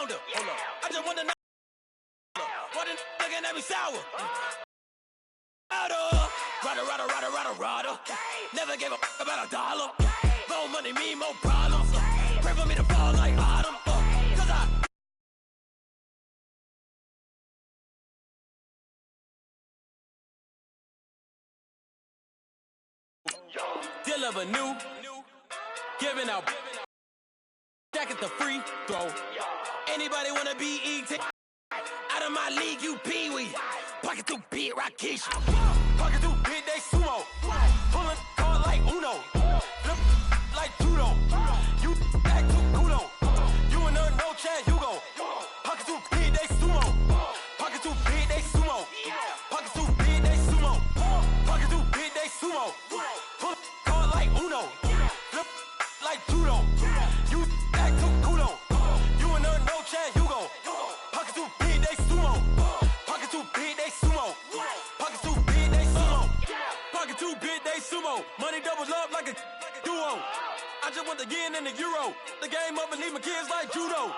flounder. I just want to know. What a looking at me sour. Rada. Never gave a fuck about $1. More money mean more problems. Pray for me to fall like autumn. Cause I deliver new, giving out jacket the free throw. Anybody wanna be ET? Out of my league, you pee-wee. Pocket too big, Rakesh. Pocket too big, they sumo. Pulling card like Uno. Flip like judo. You act too kudo. You and her no chance, you go. Pocket too big, they sumo. Pocket too big, they sumo. Pocket too big, they sumo. Pocket too big, they sumo. Pull card like Uno. Flip like judo. You act too kudo. You and her no chance, you go. Pocket too big, they sumo. Pocket too big, they sumo. Pocket too big, they sumo. Pocket too big, they sumo. Money doubles up like a duo. I just want the yen and the euro. The game up and leave my kids like judo.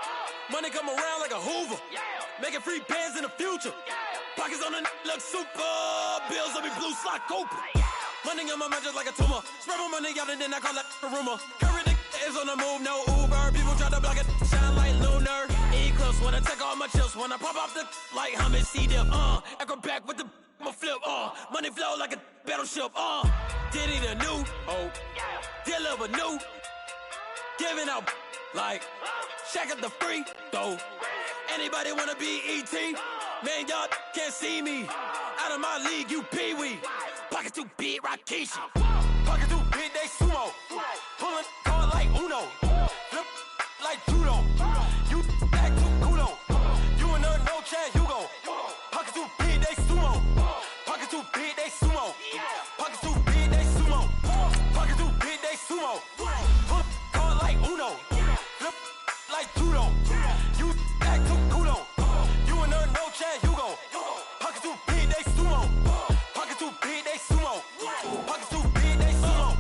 Money come around like a Hoover. Making free bands in the future. Pockets on the look super. Bills on me blue slot Cooper. Money on my mind just like a tumor. Spread my money out and then I call that a rumor. Curry the is on the move, no Uber. People try to block it, shine like lunar. Eclipse when I take all my chips. When I pop off the like hummus C-dip. Acrobat with the flip. Money flow like a battleship. Diddy the new. Deliver new. Giving out like shack up the free throw. Anybody wanna be ET? Man, y'all can't see me. Out of my league, you pee-wee. Pocket too big, Rakesh. Pocket too big, they sumo. Pulling card like Uno. Flip like judo. You act too kudo. You and her no chance, you go. Pocket too big, they sumo. Pocket too big, they sumo. Pocket too big, they sumo. Pocket too big, they sumo. Pull card like Uno. Flip like judo. You act too kudo. You and her no chance, you go. Pocket too big, they sumo. Pocket too big, they sumo. Pocket too big, they sumo.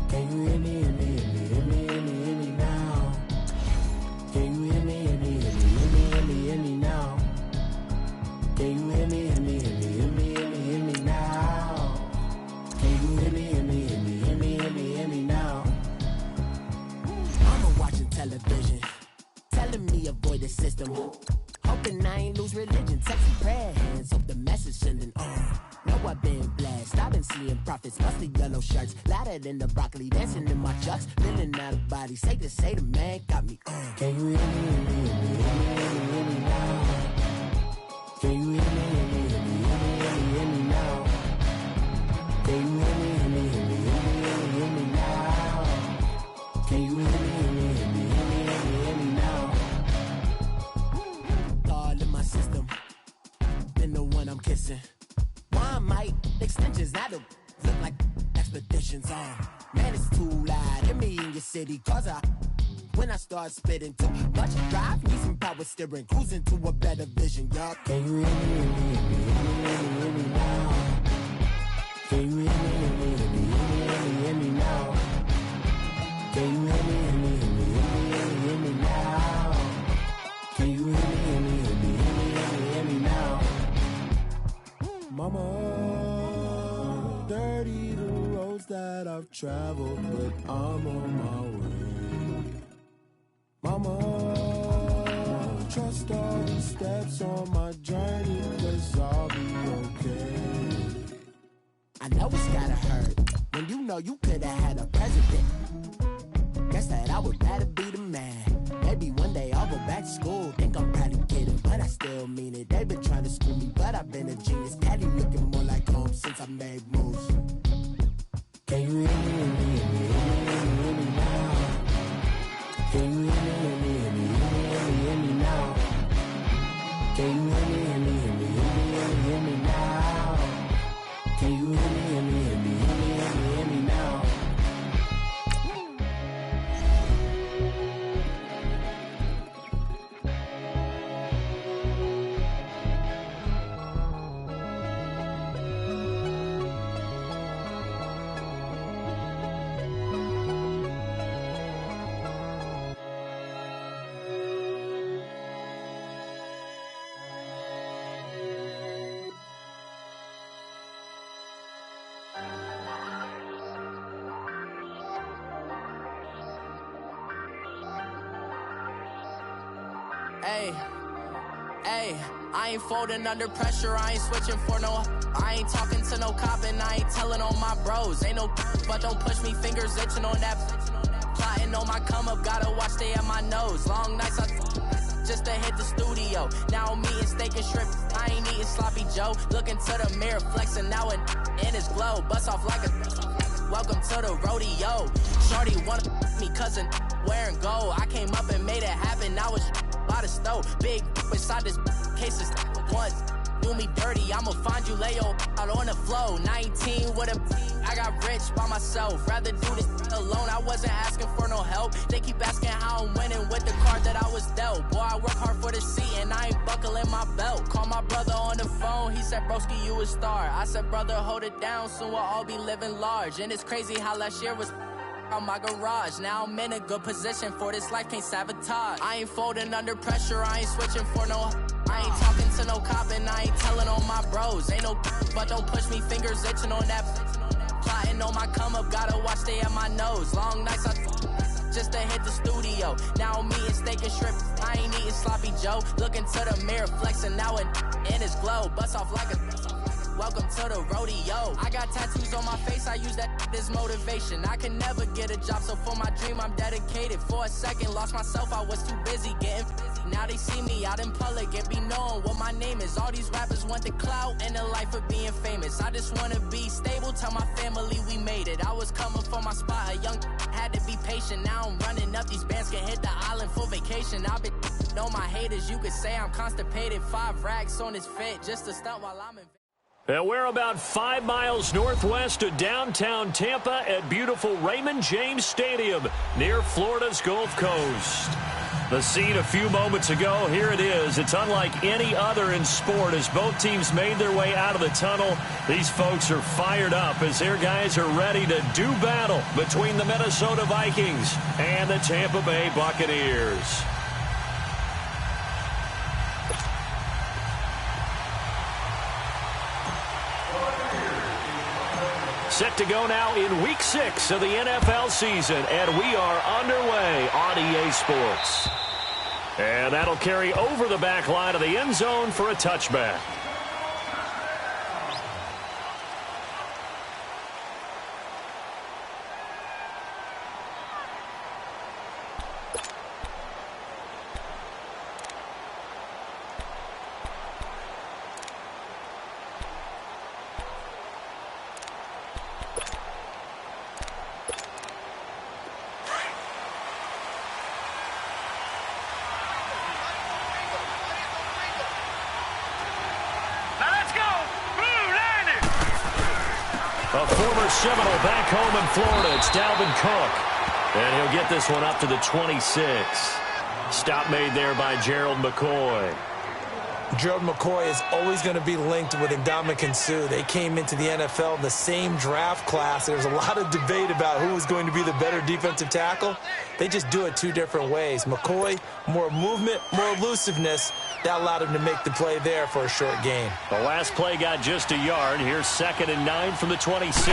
Can you hear me, hear me, hear me, hear me, hear me, hear me now? Can you hear me, hear me, hear me, hear me, hear me, hear me now? Can you hear me, hear me, hear me, hear me, hear me, hear me now? Can you hear me, hear me, hear me, hear me, hear me, hear me now? Mama watching television, telling me avoid the system. Hoping I ain't lose religion, texting prayer hands, hope the message sending on. Know I've been blessed, I've been seeing prophets, mustard yellow shirts, louder than the broccoli, dancing in my chucks, feeling out of body, say the man got me on. Can you hear me, hear me, hear me, hear me, hear me, hear me now? Can you hear me, hear me, hear me, hear me, hear me, hear me now? Can you hear me, hear me, hear me, hear me, hear me, hear me now? Can you hear me, hear me, hear me, hear me, hear me, hear me now? All in my system, been the one I'm kissing. One might extensions, now the look like expeditions on. Man, it's too loud. Hear me in your city, cause when I start spitting too much drive, need some power steering, cruising to a better vision, y'all. Can you hear me, hear me, hear me, hear me, hear me, hear me now? Can you hear me, hear me, hear me, hear me, hear me, hear me now? Can you hear me, hear me, hear me, hear me, hear me, hear me now? Can you hear me, hear me, hear me, hear me, hear me, hear me now? Mama, dirty the roads that I've traveled, but I'm on my way. Mama, trust all the steps on my journey, 'cause I'll be okay. I know it's gotta hurt when you know you could've had a president. Guess that I would rather be the man. Maybe one day I'll go back to school. Think I'm probably kidding, but I still mean it. They've been trying to school me, but I've been a genius. Daddy looking more like home since I made moves. Can you hear me, hear me, hear me, hear me, hear me, hear me now? Can you hear me, hear me, hear me, hear me, hear me, hear me now? Can you hear me, hear me, hear me, hear me, hear me, hear me now? Can you hear me, hear me, hear me, hear me, hear me, hear me now? Hey, I ain't folding under pressure, I ain't switching for no. I ain't talking to no cop and I ain't telling on my bros. Ain't no but don't push me, fingers itching on that. Plotting on my come up, gotta watch stay at my nose. Long nights just to hit the studio. Now I'm eating steak and shrimp, I ain't eating sloppy Joe. Looking to the mirror, flexing now and in his glow. Bust off like a welcome to the rodeo. Shorty wanna me cousin wearing gold. I came up and made it happen, now it's by the stove. Big inside this cases once do me dirty, I'ma find you lay out on the floor. 19 with a I got rich by myself, rather do this alone. I wasn't asking for no help, they keep asking how I'm winning with the card that I was dealt. Boy, I work hard for the seat and I ain't buckling my belt. Call my brother on the phone, he said broski you a star. I said brother hold it down, soon we'll all be living large. And it's crazy how last year was on my garage. Now I'm in a good position for this life, can't sabotage. I ain't folding under pressure, I ain't switching for no. I ain't talking to no cop and I ain't telling on my bros. Ain't no but don't push me, fingers itching on that. Plotting on my come up, gotta watch stay at my nose. Long nights just to hit the studio. Now I'm eating steak and shrimp, I ain't eating sloppy Joe. Looking to the mirror, flexing now and in his glow. Bust off like a welcome to the rodeo. I got tattoos on my face, I use that as motivation. I can never get a job, so for my dream I'm dedicated. For a second, lost myself, I was too busy getting busy. Now they see me out in public and be knowing what my name is. All these rappers want the clout and the life of being famous. I just wanna be stable, tell my family we made it. I was coming for my spot, a young had to be patient. Now I'm running up, these bands can hit the island for vacation. I've been know my haters, you could say I'm constipated. 5 racks on his fit, just to stunt while I'm in. And we're about 5 miles northwest of downtown Tampa at beautiful Raymond James Stadium near Florida's Gulf Coast. The scene a few moments ago, here it is. It's unlike any other in sport as both teams made their way out of the tunnel. These folks are fired up as their guys are ready to do battle between the Minnesota Vikings and the Tampa Bay Buccaneers. Set to go now in Week 6 of the NFL season, and we are underway on EA Sports. And that'll carry over the back line of the end zone for a touchback. A former Seminole back home in Florida. It's Dalvin Cook. And he'll get this one up to the 26. Stop made there by Gerald McCoy. Gerald McCoy is always going to be linked with Ndamukong Suh. They came into the NFL in the same draft class. There's a lot of debate about who was going to be the better defensive tackle. They just do it 2 different ways. McCoy, more movement, more elusiveness. That allowed him to make the play there for a short gain. The last play got just a yard. Here's 2nd and 9 from the 26.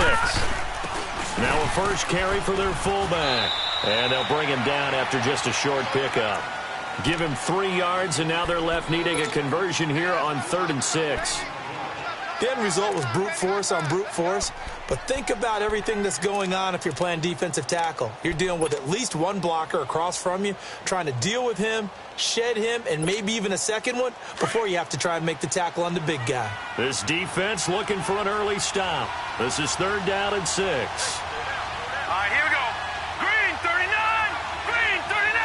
Now a first carry for their fullback. And they'll bring him down after just a short pickup. Give him 3 yards, and now they're left needing a conversion here on 3rd and 6. The end result was brute force on brute force, but think about everything that's going on if you're playing defensive tackle. You're dealing with at least one blocker across from you, trying to deal with him, shed him, and maybe even a second one before you have to try and make the tackle on the big guy. This defense looking for an early stop. This is 3rd down and 6. All right, here we go. Green 39, green 39.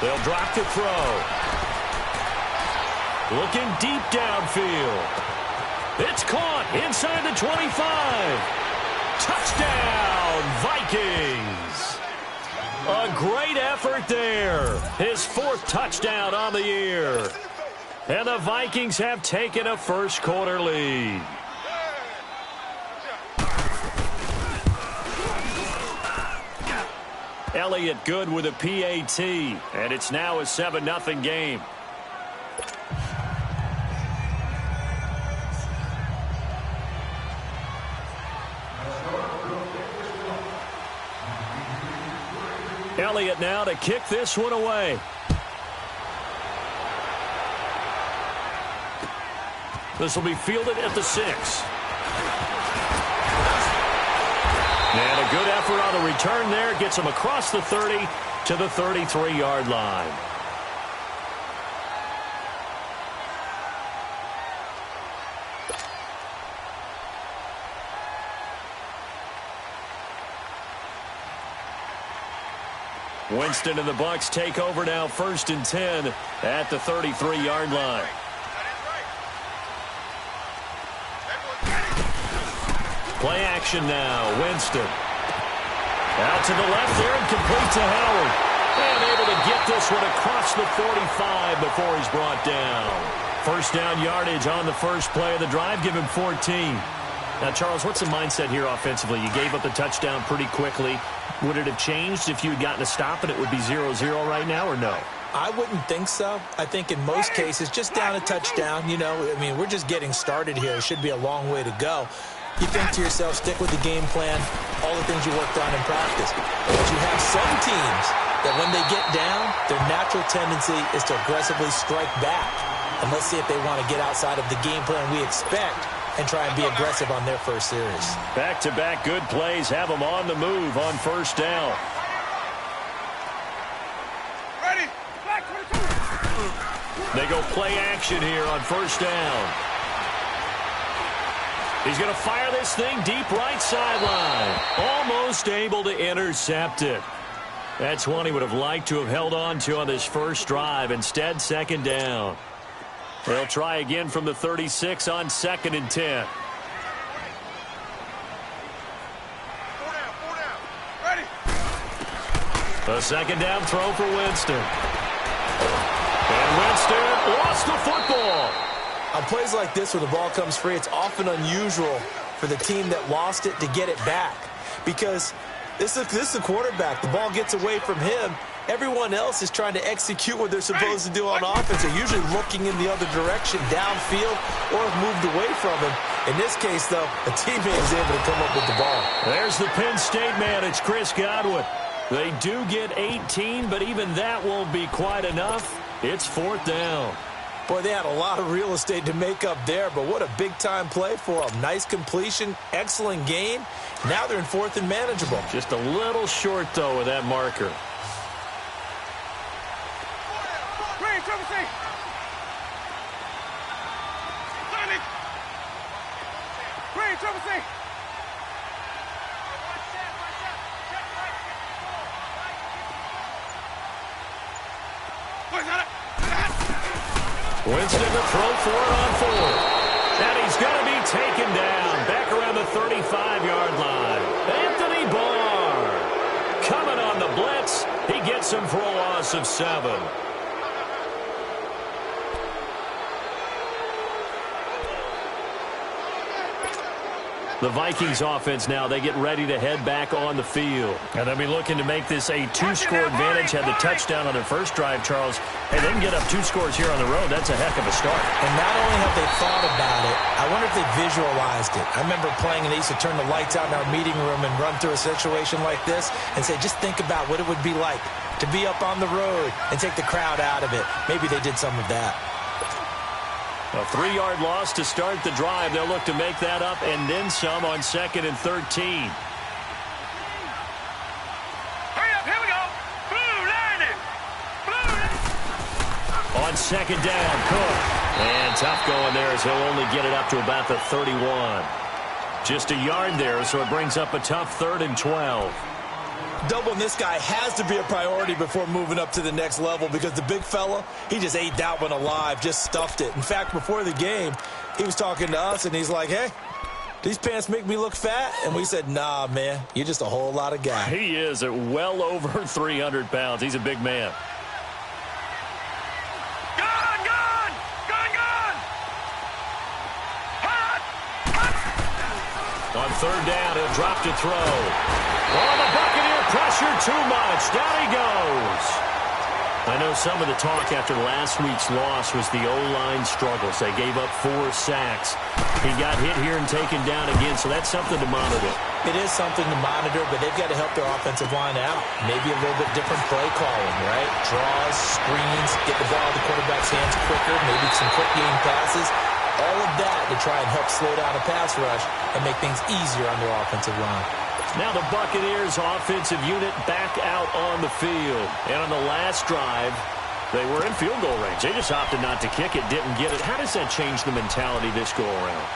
They'll drop to throw. Looking deep downfield. It's caught inside the 25. Touchdown, Vikings. A great effort there. His 4th touchdown on the year. And the Vikings have taken a first-quarter lead. Elliott good with a PAT, and it's now a 7-0 game. Elliott now to kick this one away. This will be fielded at the 6. And a good effort on the return there. Gets him across the 30 to the 33-yard line. Winston and the Bucs take over now, 1st and 10 at the 33-yard line. Play action now. Winston. Out to the left there and complete to Howard. And able to get this one across the 45 before he's brought down. First down yardage on the first play of the drive. Give him 14. Now, Charles, what's the mindset here offensively? You gave up the touchdown pretty quickly. Would it have changed if you had gotten a stop and it would be 0-0 right now, or no? I wouldn't think so. I think in most cases, just down a touchdown, I mean, we're just getting started here. It should be a long way to go. You think to yourself, stick with the game plan, all the things you worked on in practice. But you have some teams that when they get down, their natural tendency is to aggressively strike back. And let's see if they want to get outside of the game plan we expect and try and be aggressive on their first series. Back-to-back good plays have them on the move on first down. Ready. They go play action here on first down. He's going to fire this thing deep right sideline. Almost able to intercept it. That's one he would have liked to have held on to on this first drive. Instead, 2nd down. They'll try again from the 36 on 2nd and 10. 4 down. Ready. A 2nd down throw for Winston. And Winston lost the football. On plays like this where the ball comes free, it's often unusual for the team that lost it to get it back. Because this is the quarterback. The ball gets away from him. Everyone else is trying to execute what they're supposed to do on offense. They're usually looking in the other direction, downfield, or have moved away from him. In this case, though, a teammate is able to come up with the ball. There's the Penn State man. It's Chris Godwin. They do get 18, but even that won't be quite enough. It's 4th down. Boy, they had a lot of real estate to make up there, but what a big-time play for them. Nice completion, excellent gain. Now they're in 4th and manageable. Just a little short, though, with that marker. Green, triple C. Green, triple C. Winston to throw for it on 4th. And he's going to be taken down back around the 35-yard line. Anthony Barr coming on the blitz. He gets him for a loss of 7. The Vikings offense now, they get ready to head back on the field. And they'll be looking to make this a 2-score advantage. Had the touchdown on their first drive, Charles. Hey, they can get up 2 scores here on the road. That's a heck of a start. And not only have they thought about it, I wonder if they visualized it. I remember playing and they used to turn the lights out in our meeting room and run through a situation like this and say, just think about what it would be like to be up on the road and take the crowd out of it. Maybe they did some of that. A 3-yard loss to start the drive. They'll look to make that up and then some on 2nd and 13. Hurry up, here we go. Blue, line it. Blue. On 2nd down, Cook. And tough going there as he'll only get it up to about the 31. Just a yard there, so it brings up a tough 3rd and 12. Doubling this guy has to be a priority before moving up to the next level because the big fella, he just ate that one alive, just stuffed it. In fact, before the game, he was talking to us, and he's like, hey, these pants make me look fat? And we said, nah, man, you're just a whole lot of guy. He is at well over 300 pounds. He's a big man. On third down, he'll drop to throw. Oh, the Buccaneer pressure too much. Down he goes. I know some of the talk after last week's loss was the O-line struggles. They gave up 4 sacks. He got hit here and taken down again, so that's something to monitor. It is something to monitor, but they've got to help their offensive line out. Maybe a little bit different play calling, right? Draws, screens, get the ball out of the quarterback's hands quicker, maybe some quick game passes. All of that to try and help slow down a pass rush and make things easier on their offensive line. Now the Buccaneers offensive unit back out on the field. And on the last drive, they were in field goal range. They just opted not to kick it, didn't get it. How does that change the mentality this go around?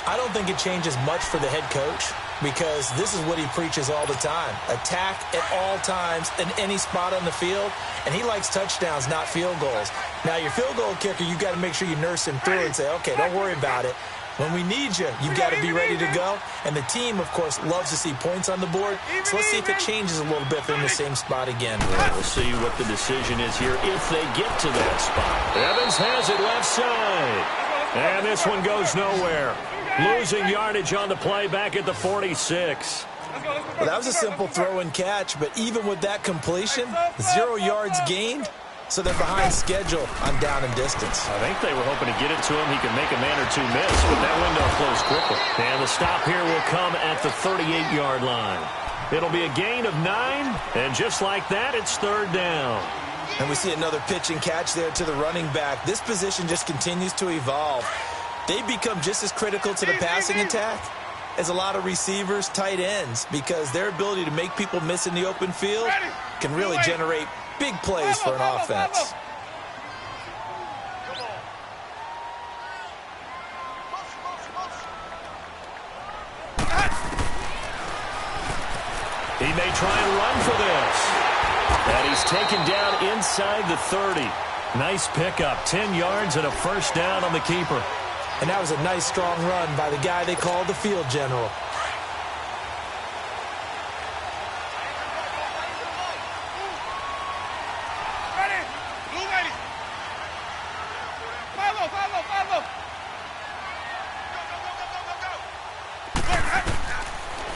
I don't think it changes much for the head coach because this is what he preaches all the time. Attack at all times in any spot on the field, and he likes touchdowns, not field goals. Now, your field goal kicker, you got to make sure you nurse him through and say, okay, don't worry about it. When we need you, you've got to be ready to go. And the team, of course, loves to see points on the board. So let's see if it changes a little bit if they're in the same spot again. We'll see what the decision is here if they get to that spot. Evans has it left side. And this one goes nowhere. Losing yardage on the play back at the 46. Well, that was a simple throw and catch, but even with that completion, 0 yards gained. So they're behind schedule on down and distance. I think they were hoping to get it to him. He could make a man or two miss, but that window closed quickly. And the stop here will come at the 38-yard line. It'll be a gain of 9, and just like that, it's third down. And we see another pitch and catch there to the running back. This position just continues to evolve. They become just as critical to the passing attack as a lot of receivers, tight ends, because their ability to make people miss in the open field can really generate big plays for an offense. He may try and run for this. And he's taken down inside the 30. Nice pickup, 10 yards and a first down on the keeper. And that was a nice, strong run by the guy they called the field general.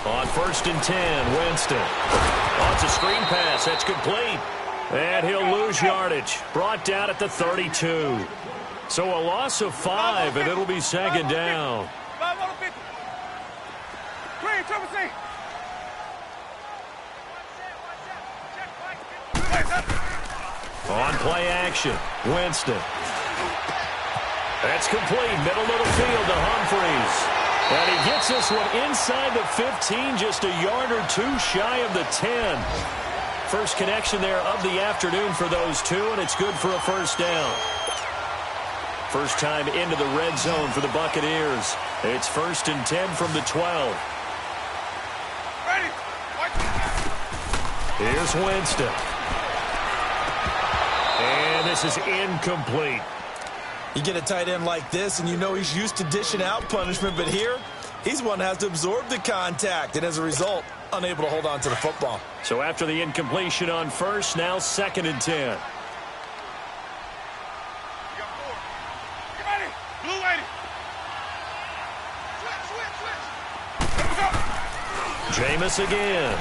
On first and 10, Winston. Oh, it's a screen pass. That's complete. And he'll lose yardage. Brought down at the 32. So a loss of 5, and it'll be second down. On play action, Winston. That's complete. Middle of the field to Humphreys. And he gets this one inside the 15, just a yard or two shy of the 10. First connection there of the afternoon for those two, and it's good for a first down. First time into the red zone for the Buccaneers. It's first and 10 from the 12. Here's Winston. And this is incomplete. You get a tight end like this, and you know he's used to dishing out punishment, but here, he's one that has to absorb the contact, and as a result, unable to hold on to the football. So after the incompletion on first, now second and 10. Jameis again.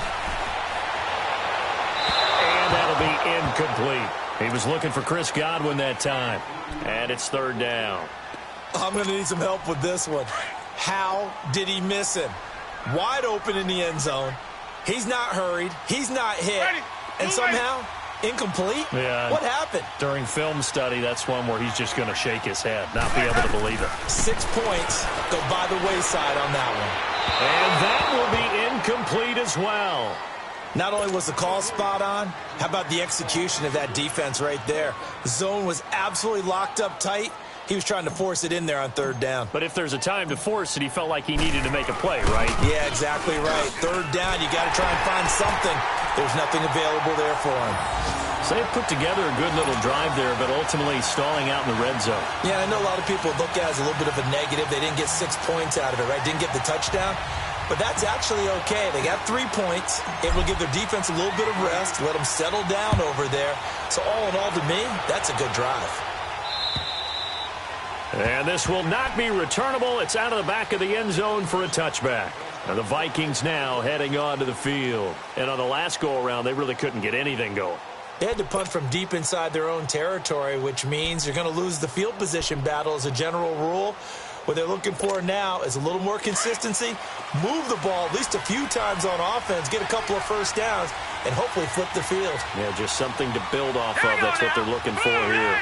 And that'll be incomplete. He was looking for Chris Godwin that time. And it's third down. I'm going to need some help with this one. How did he miss him? Wide open in the end zone. He's not hurried. He's not hit. And somehow, incomplete? Yeah. What happened? During film study, that's one where he's just going to shake his head, not be able to believe it. 6 points go by the wayside on that one. And that will be incomplete as well. Not only was the call spot on, how about the execution of that defense right there? The zone was absolutely locked up tight. He was trying to force it in there on third down. But if there's a time to force it, he felt like he needed to make a play, right? Yeah, exactly right. Third down, you got to try and find something. There's nothing available there for him. So they put together a good little drive there, but ultimately stalling out in the red zone. Yeah, I know a lot of people look at it as a little bit of a negative. They didn't get 6 points out of it, right? Didn't get the touchdown. But that's actually okay. They got 3 points. It will give their defense a little bit of rest, let them settle down over there. So all in all, to me, that's a good drive. And this will not be returnable. It's out of the back of the end zone for a touchback. And the Vikings now heading onto the field. And on the last go-around, they really couldn't get anything going. They had to punt from deep inside their own territory, which means you're going to lose the field position battle as a general rule. What they're looking for now is a little more consistency, move the ball at least a few times on offense, get a couple of first downs, and hopefully flip the field. Yeah, just something to build off of. That's what they're looking for here.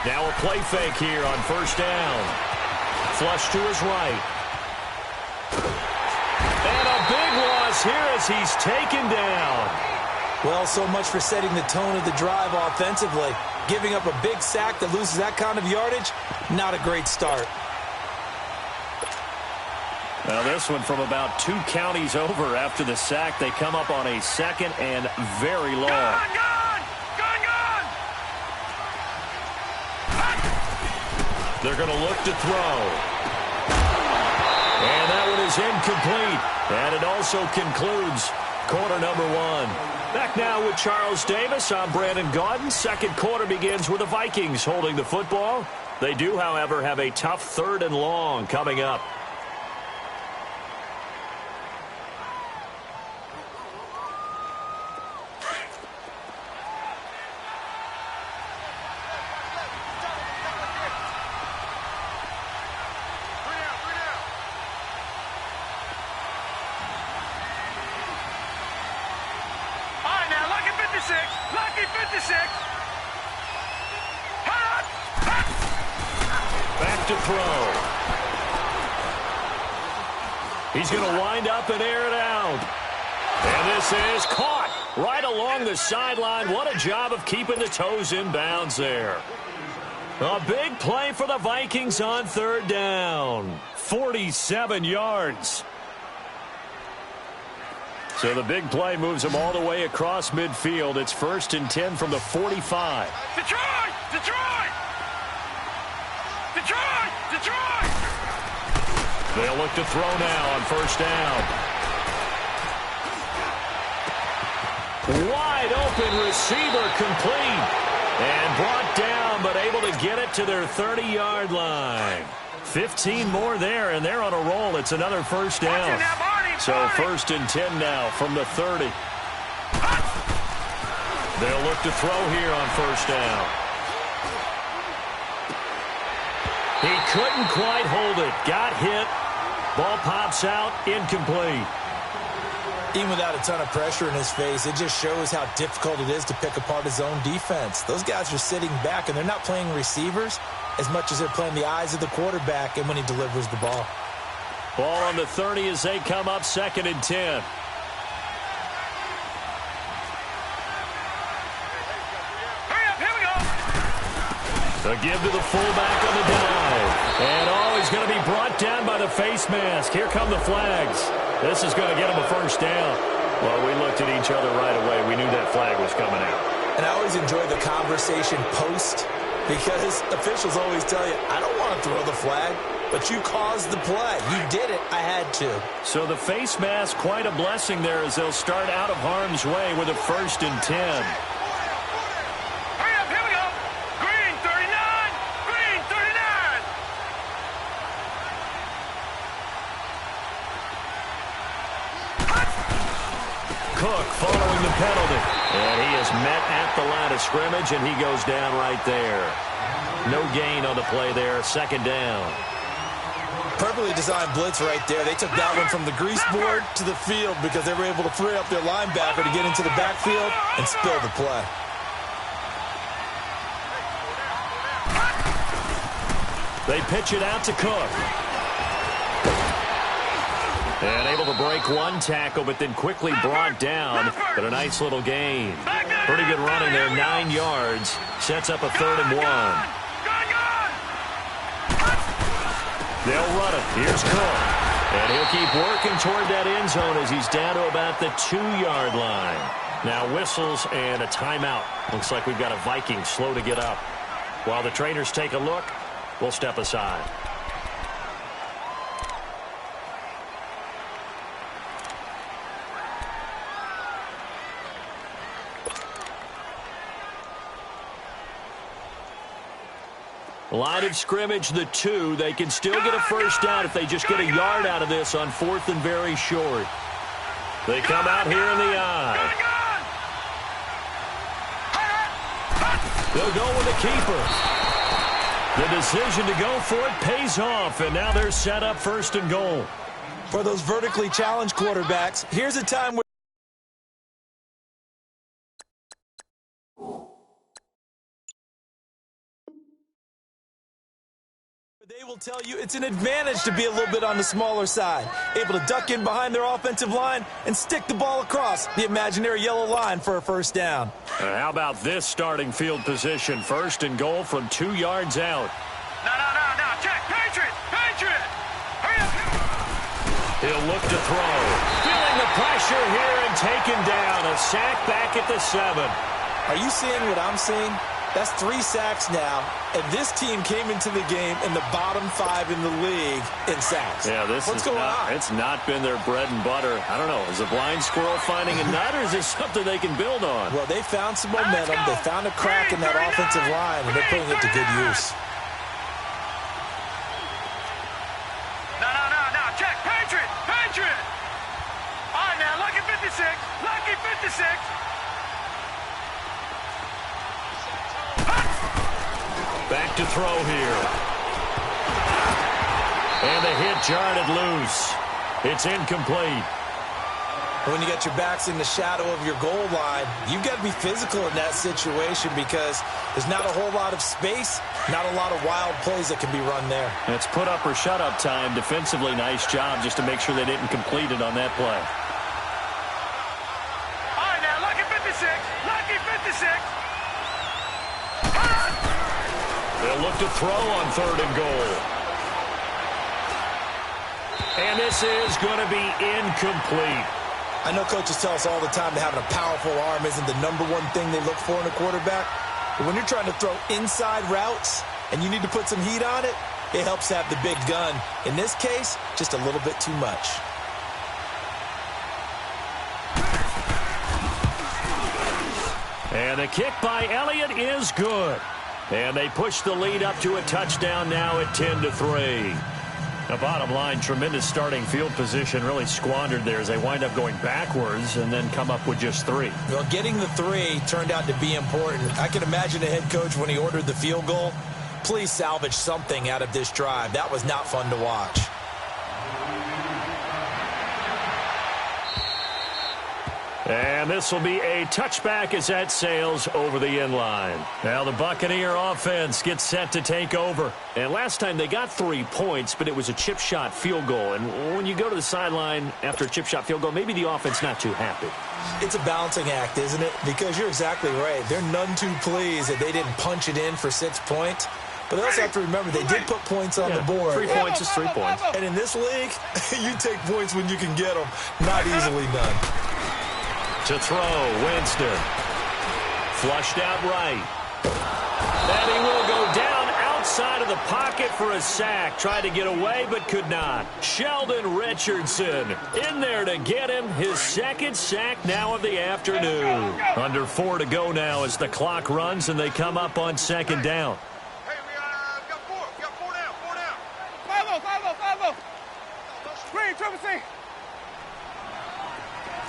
Now a play fake here on first down. Flush to his right. And a big loss here as he's taken down. Well, so much for setting the tone of the drive offensively. Giving up a big sack that loses that kind of yardage, not a great start. Now this one from about 2 counties over after the sack. They come up on a second and very long. Gone! They're going to look to throw. And that one is incomplete. And it also concludes quarter number 1. Back now with Charles Davis. I'm Brandon Gaudin. Second quarter begins with the Vikings holding the football. They do, however, have a tough 3rd and long coming up. Lucky 56. Back to throw. He's going to wind up and air it out. And this is caught right along the sideline. What a job of keeping the toes in bounds there. A big play for the Vikings on 3rd down. 47 yards. So the big play moves them all the way across midfield. It's 1st and 10 from the 45. Detroit! Detroit! Detroit! Detroit! They'll look to throw now on 1st down. Wide open receiver complete. And brought down, but able to get it to their 30-yard line. 15 more there, and they're on a roll. It's another 1st down. So 1st and 10 now from the 30. They'll look to throw here on 1st down. He couldn't quite hold it. Got hit. Ball pops out. Incomplete. Even without a ton of pressure in his face, it just shows how difficult it is to pick apart his own defense. Those guys are sitting back, and they're not playing receivers as much as they're playing the eyes of the quarterback and when he delivers the ball. Ball on the 30 as they come up 2nd and 10. Hurry up, here we go. The give to the fullback on the dive. And he's going to be brought down by the face mask. Here come the flags. This is going to get him a 1st down. Well, we looked at each other right away. We knew that flag was coming out. And I always enjoy the conversation post because officials always tell you, I don't want to throw the flag. But you caused the play. You did it. I had to. So the face mask, quite a blessing there as they'll start out of harm's way with a 1st and 10. Hurry up, here we go. Green 39. Green 39. Cook following the penalty. And he is met at the line of scrimmage, and he goes down right there. No gain on the play there. 2nd down. Perfectly designed blitz right there. They took that one from the grease board to the field because they were able to free up their linebacker to get into the backfield and spill the play. They pitch it out to Cook. And able to break one tackle, but then quickly brought down. But a nice little gain. Pretty good running there, 9 yards. Sets up a 3rd and 1. They'll run it. Here's Cook. And he'll keep working toward that end zone as he's down to about the 2-yard line. Now whistles and a timeout. Looks like we've got a Viking slow to get up. While the trainers take a look, we'll step aside. Line of scrimmage, the 2. They can still get a first down if they just get a yard out of this on 4th and very short. They come out here in the eye. They'll go with the keeper. The decision to go for it pays off, and now they're set up 1st and goal. For those vertically challenged quarterbacks, here's a time where they will tell you it's an advantage to be a little bit on the smaller side, able to duck in behind their offensive line and stick the ball across the imaginary yellow line for a first down. How about this starting field position? 1st and goal from 2 yards out. No. Check. Patriot. Hurry up. He'll look to throw. Feeling the pressure here and taken down. A sack back at the 7. Are you seeing what I'm seeing? That's 3 sacks now, and this team came into the game in the bottom 5 in the league in sacks. Yeah, What's going on? It's not been their bread and butter. I don't know. Is a blind squirrel finding a nut, or is this something they can build on? Well, they found some momentum. They found a crack in that offensive line, and they're putting it to good use. No. Check. Patriot. All right, now, lucky 56. Back to throw here. And the hit jarred it loose. It's incomplete. When you got your backs in the shadow of your goal line, you've got to be physical in that situation because there's not a whole lot of space, not a lot of wild plays that can be run there. It's put up or shut up time. Defensively, nice job just to make sure they didn't complete it on that play. All right, now, lucky 56. They'll look to throw on 3rd and goal. And this is going to be incomplete. I know coaches tell us all the time that having a powerful arm isn't the #1 thing they look for in a quarterback. But when you're trying to throw inside routes and you need to put some heat on it, it helps have the big gun. In this case, just a little bit too much. And the kick by Elliott is good. And they push the lead up to a touchdown now at 10-3. The bottom line, tremendous starting field position, really squandered there as they wind up going backwards and then come up with just 3. Well, getting the 3 turned out to be important. I can imagine the head coach when he ordered the field goal. Please salvage something out of this drive. That was not fun to watch. And this will be a touchback as that sails over the end line. Now the Buccaneer offense gets set to take over. And last time they got 3 points, but it was a chip shot field goal. And when you go to the sideline after a chip shot field goal, maybe the offense not too happy. It's a balancing act, isn't it? Because you're exactly right. They're none too pleased that they didn't punch it in for 6 points. But they also have to remember they did put points on the board. 3 points is 3 points. And in this league, you take points when you can get them. Not easily done. To throw, Winston. Flushed out right. And he will go down outside of the pocket for a sack. Tried to get away, but could not. Sheldon Richardson in there to get him. His 2nd sack now of the afternoon. Under 4 to go now as the clock runs and they come up on 2nd down. Hey, we got 4. We got 4 down. 5-0. Green, triple C.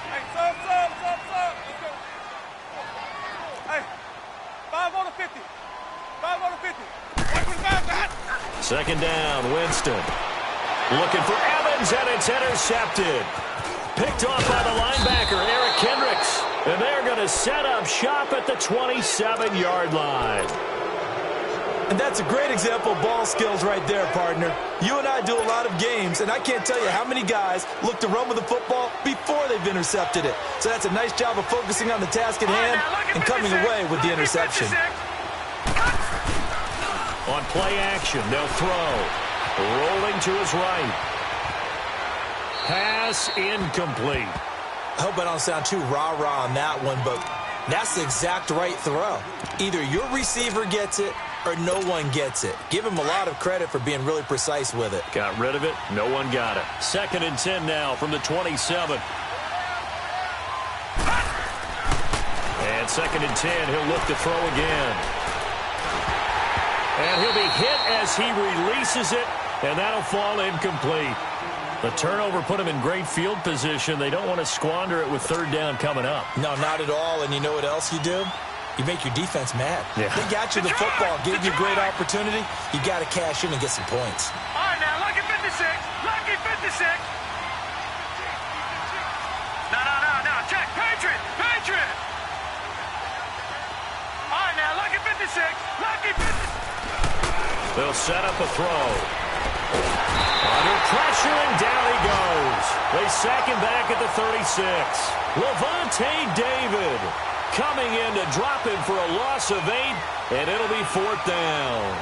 Hey, sub. Let's go. Hey, 5 on the 50. 5 on the 50. 125, 2nd down, Winston. Looking for Evans, and it's intercepted. Picked off by the linebacker, Eric Kendricks. And they're going to set up shop at the 27-yard line. And that's a great example of ball skills right there, partner. You and I do a lot of games, and I can't tell you how many guys look to run with the football before they've intercepted it. So that's a nice job of focusing on the task at hand and coming away with the interception. On play action, they'll throw. Rolling to his right. Pass incomplete. I hope I don't sound too rah-rah on that one, but that's the exact right throw. Either your receiver gets it or no one gets it. Give him a lot of credit for being really precise with it. Got rid of it. No one got it. 2nd and 10 now from the 27. And 2nd and 10, he'll look to throw again. And he'll be hit as he releases it, and that'll fall incomplete. The turnover put him in great field position. They don't want to squander it with 3rd down coming up. No, not at all. And you know what else you do? You make your defense mad. Yeah. They got you the football, gave you a great opportunity. You got to cash in and get some points. All right, now, lucky 56. Lucky 56. No. Check. Patriot. All right, now, lucky 56. Lucky 56. They'll set up a throw. Under pressure, and down he goes. They sack him back at the 36. Levante David coming in to drop him for a loss of 8, and it'll be 4th down.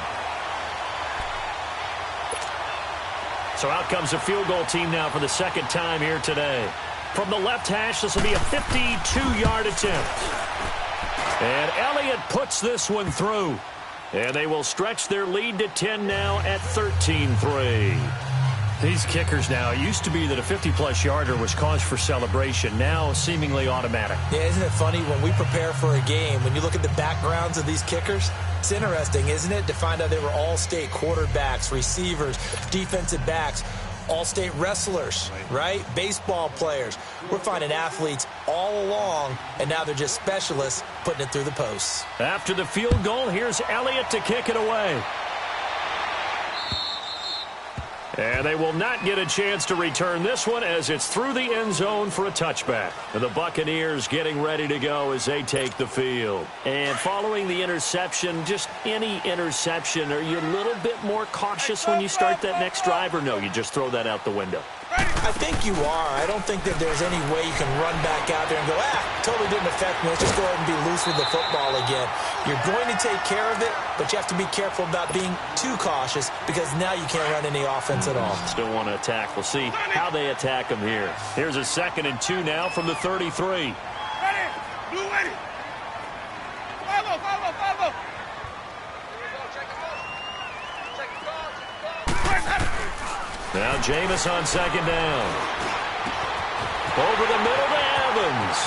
So out comes a field goal team now for the 2nd time here today. From the left hash, this will be a 52-yard attempt. And Elliott puts this one through. And they will stretch their lead to 10 now at 13-3. These kickers now, it used to be that a 50-plus yarder was cause for celebration. Now seemingly automatic. Yeah, isn't it funny when we prepare for a game, when you look at the backgrounds of these kickers, it's interesting, isn't it, to find out they were all-state quarterbacks, receivers, defensive backs, all-state wrestlers, right? Baseball players. We're finding athletes all along, and now they're just specialists putting it through the posts. After the field goal, here's Elliott to kick it away. And they will not get a chance to return this one as it's through the end zone for a touchback. And the Buccaneers getting ready to go as they take the field. And following the interception, just any interception, are you a little bit more cautious when you start that next drive, or no, you just throw that out the window? I think you are. I don't think that there's any way you can run back out there and go, totally didn't affect me. Let's just go ahead and be loose with the football again. You're going to take care of it, but you have to be careful about being too cautious because now you can't run any offense at all. Still want to attack. We'll see how they attack them here. Here's a 2nd and 2 now from the 33. Ready. Blue ready. 5-0. Now Jameis on 2nd down. Over the middle to Evans.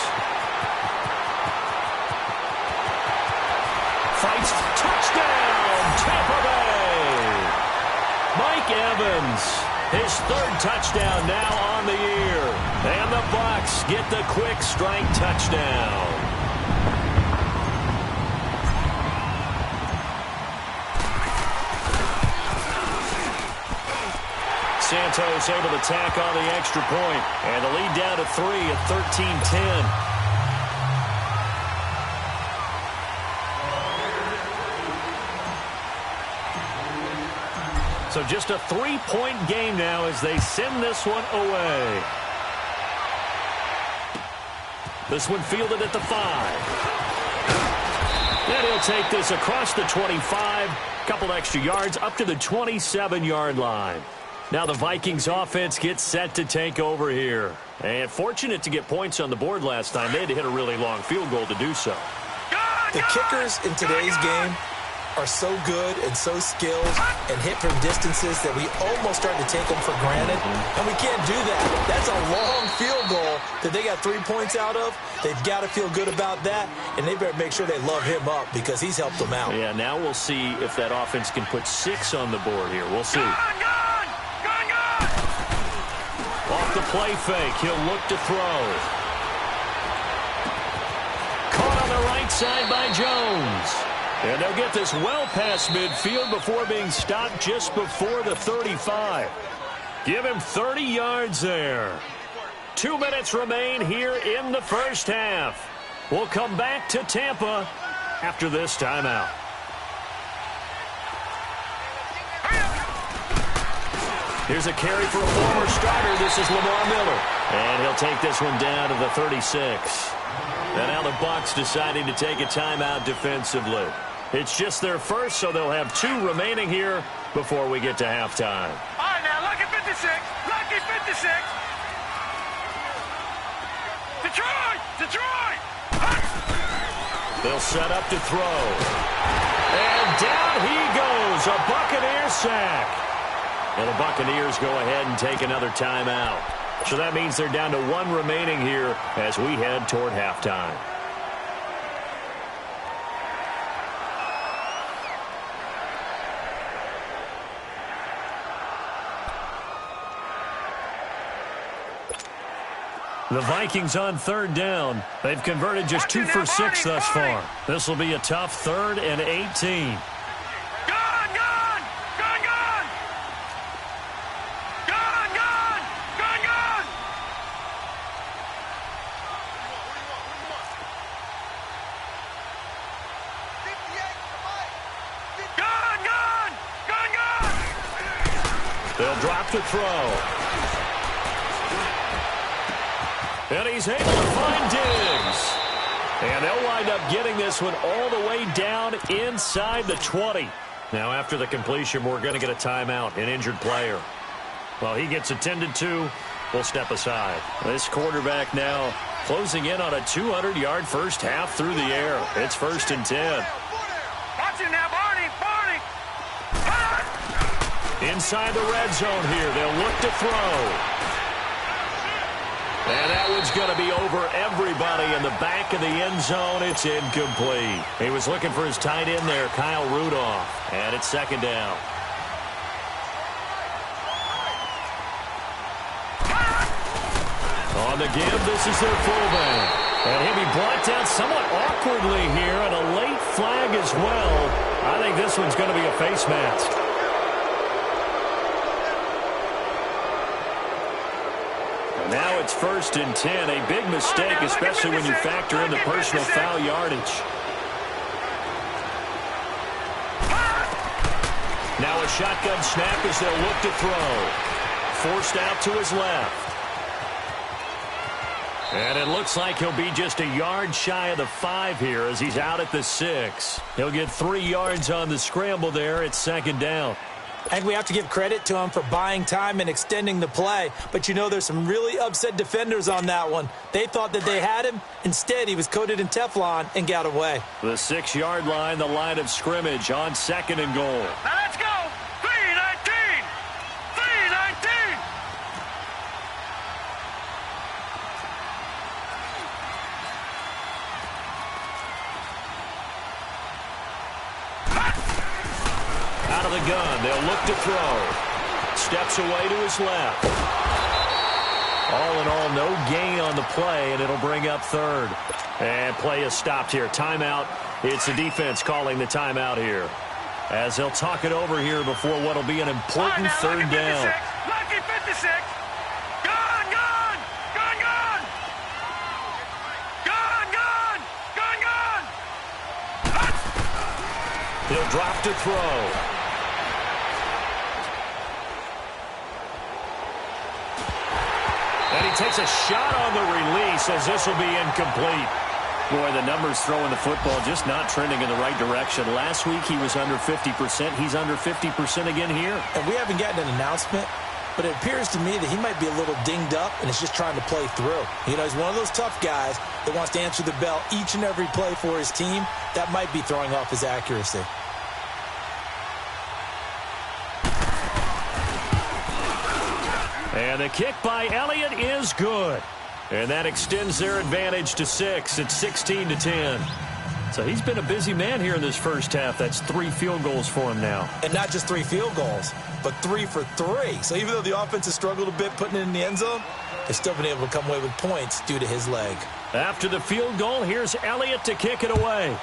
Fights, touchdown, Tampa Bay. Mike Evans, his 3rd touchdown now on the year. And the Bucs get the quick strike touchdown. Santos able to tack on the extra point. And the lead down to 3 at 13-10. So just a 3-point game now as they send this one away. This one fielded at the 5. And he'll take this across the 25. Couple extra yards up to the 27-yard line. Now the Vikings offense gets set to take over here. And fortunate to get points on the board last time. They had to hit a really long field goal to do so. The kickers in today's game are so good and so skilled and hit from distances that we almost start to take them for granted. And we can't do that. That's a long field goal that they got 3 points out of. They've got to feel good about that, and they better make sure they love him up because he's helped them out. Yeah, now we'll see if that offense can put 6 on the board here. We'll see. Off the play fake, he'll look to throw. Caught on the right side by Jones. And they'll get this well past midfield before being stopped just before the 35. Give him 30 yards there. 2 minutes remain here in the first half. We'll come back to Tampa after this timeout. Here's a carry for a former starter. This is Lamar Miller. And he'll take this one down to the 36. And now the Bucs deciding to take a timeout defensively. It's just their first, so they'll have 2 remaining here before we get to halftime. All right, now, lucky 56. Lucky 56. Detroit! Detroit! They'll set up to throw. And down he goes. A Buccaneer sack. And the Buccaneers go ahead and take another timeout. So that means they're down to 1 remaining here as we head toward halftime. The Vikings on 3rd down. They've converted just 2 for 6 thus far. This will be a tough 3rd and 18. They'll drop to throw. And he's able to find Diggs. And they'll wind up getting this one all the way down inside the 20. Now, after the completion, we're going to get a timeout, an injured player. While he gets attended to, we'll step aside. This quarterback now closing in on a 200-yard first half through the air. It's 1st and 10. Watch him now, Barney! Barney! Inside the red zone here, they'll look to throw. And that one's going to be over everybody in the back of the end zone. It's incomplete. He was looking for his tight end there, Kyle Rudolph. And it's 2nd down. On the give, this is their fullback. And he'll be brought down somewhat awkwardly here, and a late flag as well. I think this one's going to be a face mask. Now it's 1st and 10. A big mistake, especially when you factor in the personal foul yardage. Now a shotgun snap as they'll look to throw. Forced out to his left. And it looks like he'll be just a yard shy of the 5 here as he's out at the 6. He'll get 3 yards on the scramble there. It's 2nd down. I think we have to give credit to him for buying time and extending the play. But, you know, there's some really upset defenders on that one. They thought that they had him. Instead, he was coated in Teflon and got away. The 6-yard line, the line of scrimmage on 2nd and goal. Now let's go! 3-19! 3-19! Out of the gun, they'll look to throw. Steps away to his left. All in all, no gain on the play, and it'll bring up 3rd. And play is stopped here. Timeout. It's the defense calling the timeout here. As they'll talk it over here before what will be an important 3rd down. Lucky 56! Gun, gun! Gun, gun! Gun, gun! Gun, gun! He'll drop to throw. And he takes a shot on the release as this will be incomplete. Boy, the numbers throwing the football just not trending in the right direction. Last week he was under 50%. He's under 50% again here. And we haven't gotten an announcement, but it appears to me that he might be a little dinged up and is just trying to play through. You know, he's one of those tough guys that wants to answer the bell each and every play for his team. That might be throwing off his accuracy. And the kick by Elliott is good. And that extends their advantage to 6. It's 16-10. So he's been a busy man here in this first half. That's 3 field goals for him now. And not just 3 field goals, but 3 for 3. So even though the offense has struggled a bit putting it in the end zone, they've still been able to come away with points due to his leg. After the field goal, here's Elliott to kick it away.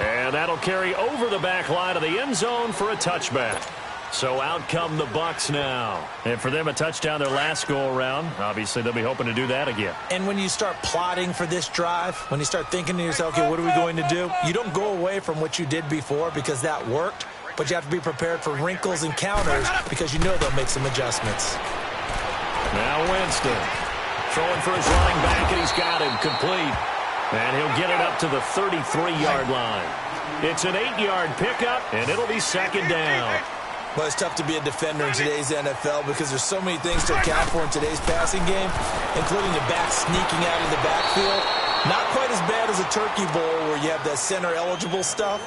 And that'll carry over the back line of the end zone for a touchback. So out come the Bucs now. And for them, a touchdown their last go-around. Obviously, they'll be hoping to do that again. And when you start plotting for this drive, when you start thinking to yourself, okay, what are we going to do? You don't go away from what you did before because that worked, but you have to be prepared for wrinkles and counters because you know they'll make some adjustments. Now Winston throwing for his running back, and he's got him complete. And he'll get it up to the 33-yard line. It's an 8-yard pickup, and it'll be second down. Well, it's tough to be a defender in today's NFL because there's so many things to account for in today's passing game, including the back sneaking out of the backfield. Not quite as bad as a turkey bowl where you have that center-eligible stuff,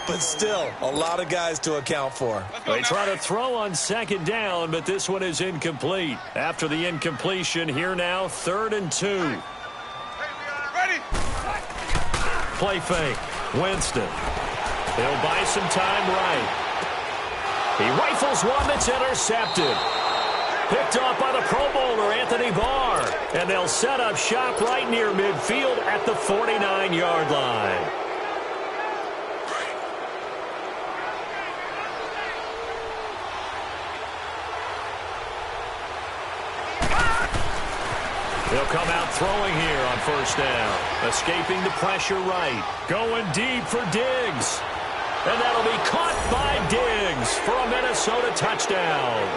but still a lot of guys to account for. They try to throw on second down, but this one is incomplete. After the incompletion, here now, 3rd and 2. Ready? Play fake. Winston. He'll buy some time right. He rifles one that's intercepted. Picked off by the Pro Bowler, Anthony Barr. And they'll set up shop right near midfield at the 49-yard line. He'll come out throwing here on first down. Escaping the pressure right. Going deep for Diggs. And that'll be caught by Diggs for a Minnesota touchdown.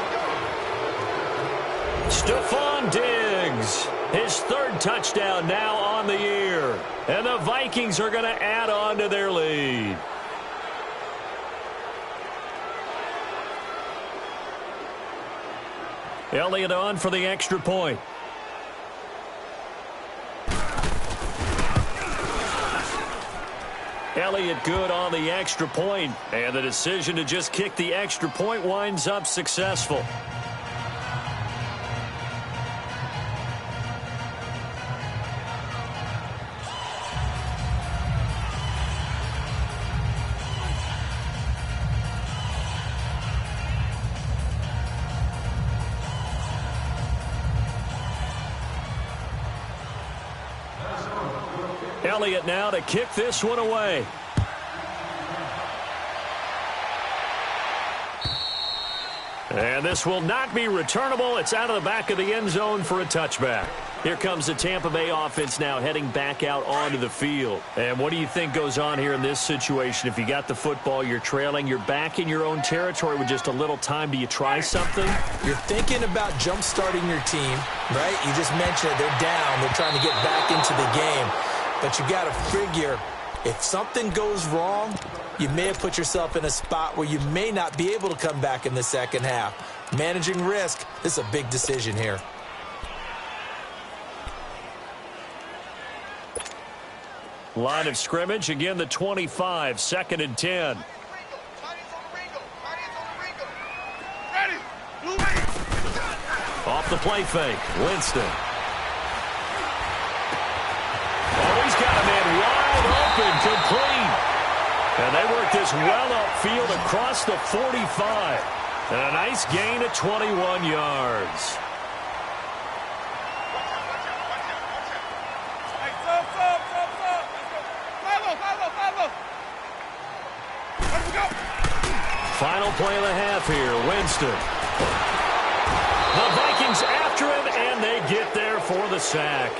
Stephon Diggs, his 3rd touchdown now on the year. And the Vikings are going to add on to their lead. Elliott on for the extra point. Elliott good on the extra point, and the decision to just kick the extra point winds up successful. Elliott now to kick this one away. And this will not be returnable. It's out of the back of the end zone for a touchback. Here comes the Tampa Bay offense now heading back out onto the field. And what do you think goes on here in this situation? If you got the football, you're trailing, you're back in your own territory with just a little time. Do you try something? You're thinking about jump-starting your team, right? You just mentioned it. They're down. They're trying to get back into the game. But you got to figure, if something goes wrong, you may have put yourself in a spot where you may not be able to come back in the second half. Managing risk, this is a big decision here. Line of scrimmage, again the 25, 2nd and 10. Off the play fake, Winston. Oh, he's got a man wide open, complete. And they work this well upfield across the 45. And a nice gain of 21 yards. Hey, let's go. Final play of the half here, Winston. The Vikings after him, and they get there for the sack.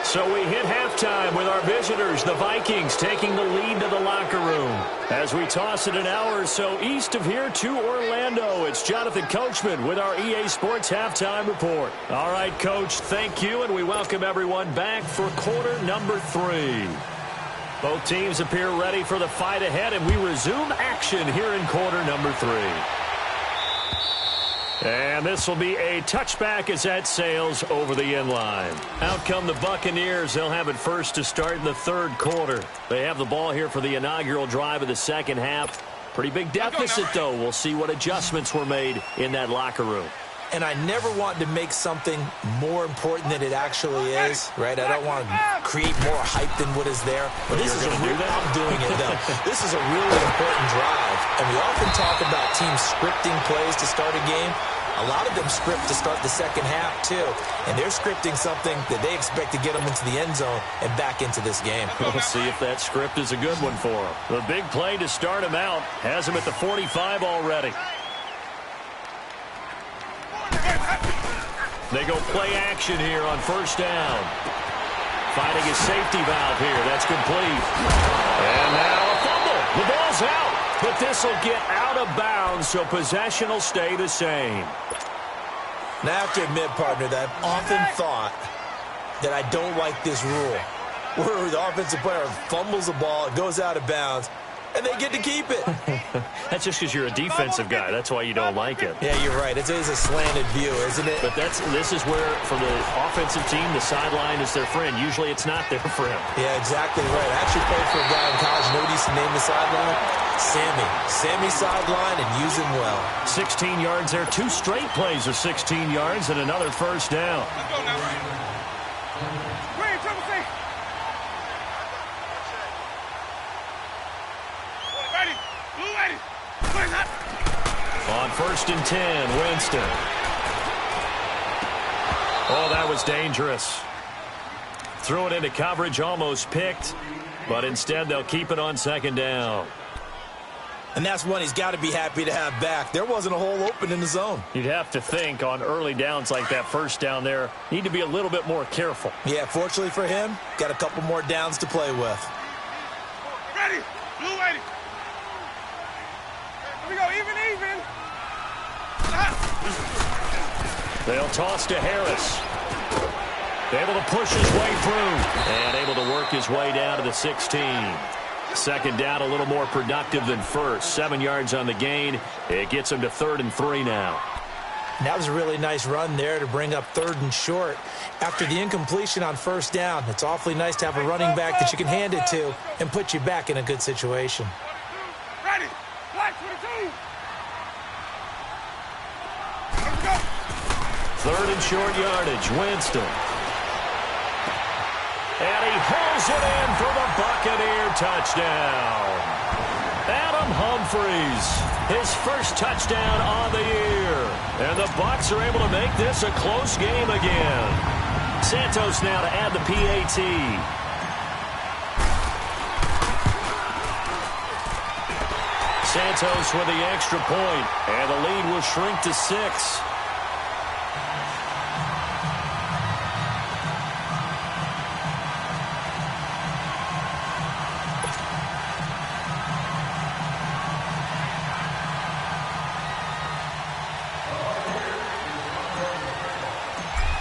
So we hit halftime with our visitors, the Vikings, taking the lead to the locker room. As we toss it an hour or so east of here to Orlando, it's Jonathan Coachman with our EA Sports Halftime Report. All right, Coach, thank you, and we welcome everyone back for quarter number 3. Both teams appear ready for the fight ahead, and we resume action here in quarter number 3. And this will be a touchback as that sails over the end line. Out come the Buccaneers. They'll have it first to start in the 3rd quarter. They have the ball here for the inaugural drive of the second half. Pretty big deficit, though. We'll see what adjustments were made in that locker room. And I never want to make something more important than it actually is, right? I don't want to create more hype than what is there. But this is I'm doing it, though. This is a really important drive. And we often talk about teams scripting plays to start a game. A lot of them script to start the second half, too. And they're scripting something that they expect to get them into the end zone and back into this game. We'll see if that script is a good one for them. The big play to start him out has him at the 45 already. They go play action here on first down. Finding a safety valve here. That's complete. And now a fumble. The ball's out. But this will get out of bounds, so possession will stay the same. Now I have to admit, partner, that I've often thought that I don't like this rule. where the offensive player fumbles the ball, it goes out of bounds, and they get to keep it. That's just because you're a defensive guy. That's why you don't like it. Yeah, you're right. It is a slanted view, isn't it? But this is where, for the offensive team, the sideline is their friend. Usually it's not their friend. Yeah, exactly right. I actually played for a guy in college. You know what he used to name the sideline? Sammy. Sammy sideline, and use him well. 16 yards there. 2 straight plays of 16 yards and another first down. Let's go now. Green, triple C. Ready. Blue ready. Clear that. On 1st and 10, Winston. Oh, that was dangerous. Threw it into coverage, almost picked, but instead they'll keep it on 2nd down. And that's one he's got to be happy to have back. There wasn't a hole open in the zone. You'd have to think on early downs like that, first down there, need to be a little bit more careful. Yeah, fortunately for him, got a couple more downs to play with. Ready. Blue ready. Here we go. Even. They'll toss to Harris. Able to push his way through and able to work his way down to the 16. 2nd down, a little more productive than first. 7 yards on the gain. It gets him to 3rd and 3 now. And that was a really nice run there to bring up 3rd and short. After the incompletion on 1st down, it's awfully nice to have a running back that you can hand it to and put you back in a good situation. Ready. Black 22. Let's go. 3rd and short yardage. Winston. And he hauls it in for the Buccaneer touchdown. Adam Humphries, his first touchdown on the year. And the Bucs are able to make this a close game again. Santos now to add the PAT. Santos with the extra point, and the lead will shrink to 6.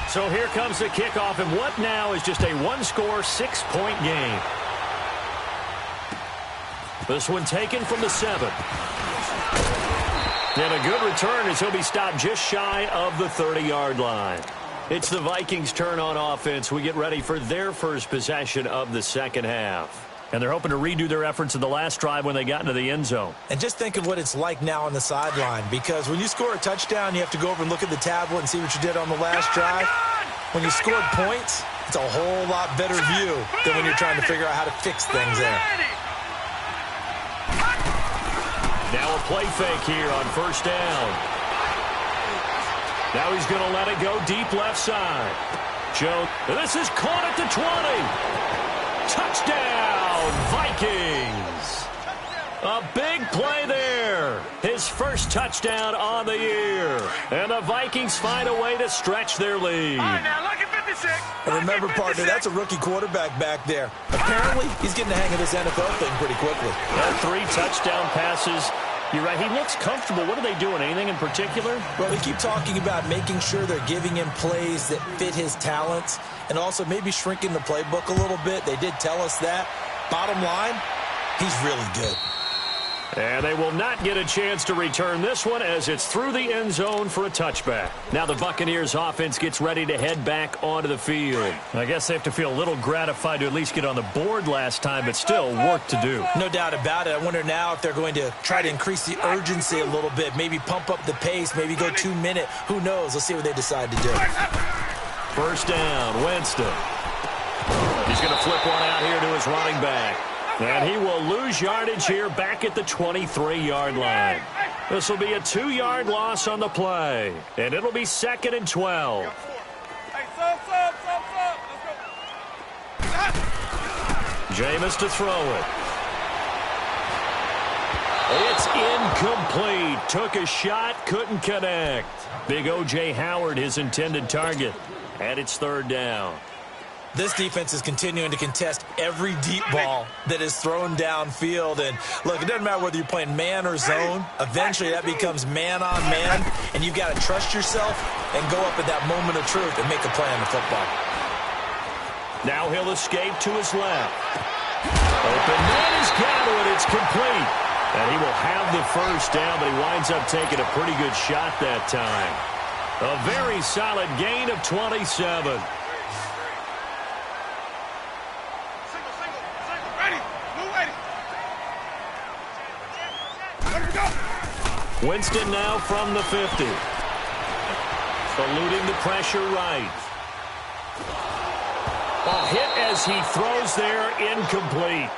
So here comes the kickoff, and what now is just a one-score, 6-point game. This one taken from the 7. And a good return as he'll be stopped just shy of the 30-yard line. It's the Vikings' turn on offense. We get ready for their first possession of the second half. And they're hoping to redo their efforts in the last drive when they got into the end zone. And just think of what it's like now on the sideline, because when you score a touchdown, you have to go over and look at the tablet and see what you did on the last drive. When you scored points, it's a whole lot better view than when you're trying to figure out how to fix things there. Now a play fake here on 1st down. Now he's going to let it go deep left side. Joe, this is caught at the 20. Touchdown, Vikings. A big play there. His first touchdown on the year. And the Vikings find a way to stretch their lead. All right, now look at 56. And remember, partner, that's a rookie quarterback back there. Apparently, he's getting the hang of this NFL thing pretty quickly. And 3 touchdown passes. You're right, he looks comfortable. What are they doing? Anything in particular? Well, they keep talking about making sure they're giving him plays that fit his talents and also maybe shrinking the playbook a little bit. They did tell us that. Bottom line, he's really good. And they will not get a chance to return this one as it's through the end zone for a touchback. Now the Buccaneers offense gets ready to head back onto the field. I guess they have to feel a little gratified to at least get on the board last time, but still work to do. No doubt about it. I wonder now if they're going to try to increase the urgency a little bit, maybe pump up the pace, maybe go 2-minute. Who knows? Let's see what they decide to do. 1st down, Winston. He's going to flip one out here to his running back. And he will lose yardage here back at the 23-yard line. This will be a 2-yard loss on the play. And it'll be 2nd and 12. Hey, sub. Let's go. Jameis to throw it. It's incomplete. Took a shot, couldn't connect. Big O.J. Howard, his intended target. And it's 3rd down. This defense is continuing to contest every deep ball that is thrown downfield. And, look, it doesn't matter whether you're playing man or zone. Eventually, that becomes man-on-man, and you've got to trust yourself and go up at that moment of truth and make a play on the football. Now he'll escape to his left. Open man has got it. It's complete. And he will have the first down, but he winds up taking a pretty good shot that time. A very solid gain of 27. Winston now from the 50. Eluding the pressure right. A hit as he throws there, incomplete.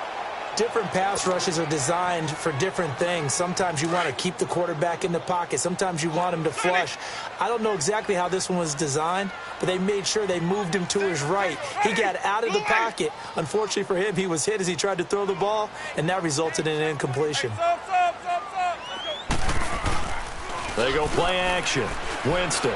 Different pass rushes are designed for different things. Sometimes you want to keep the quarterback in the pocket. Sometimes you want him to flush. I don't know exactly how this one was designed, but they made sure they moved him to his right. He got out of the pocket. Unfortunately for him, he was hit as he tried to throw the ball, and that resulted in an incompletion. They go play action. Winston.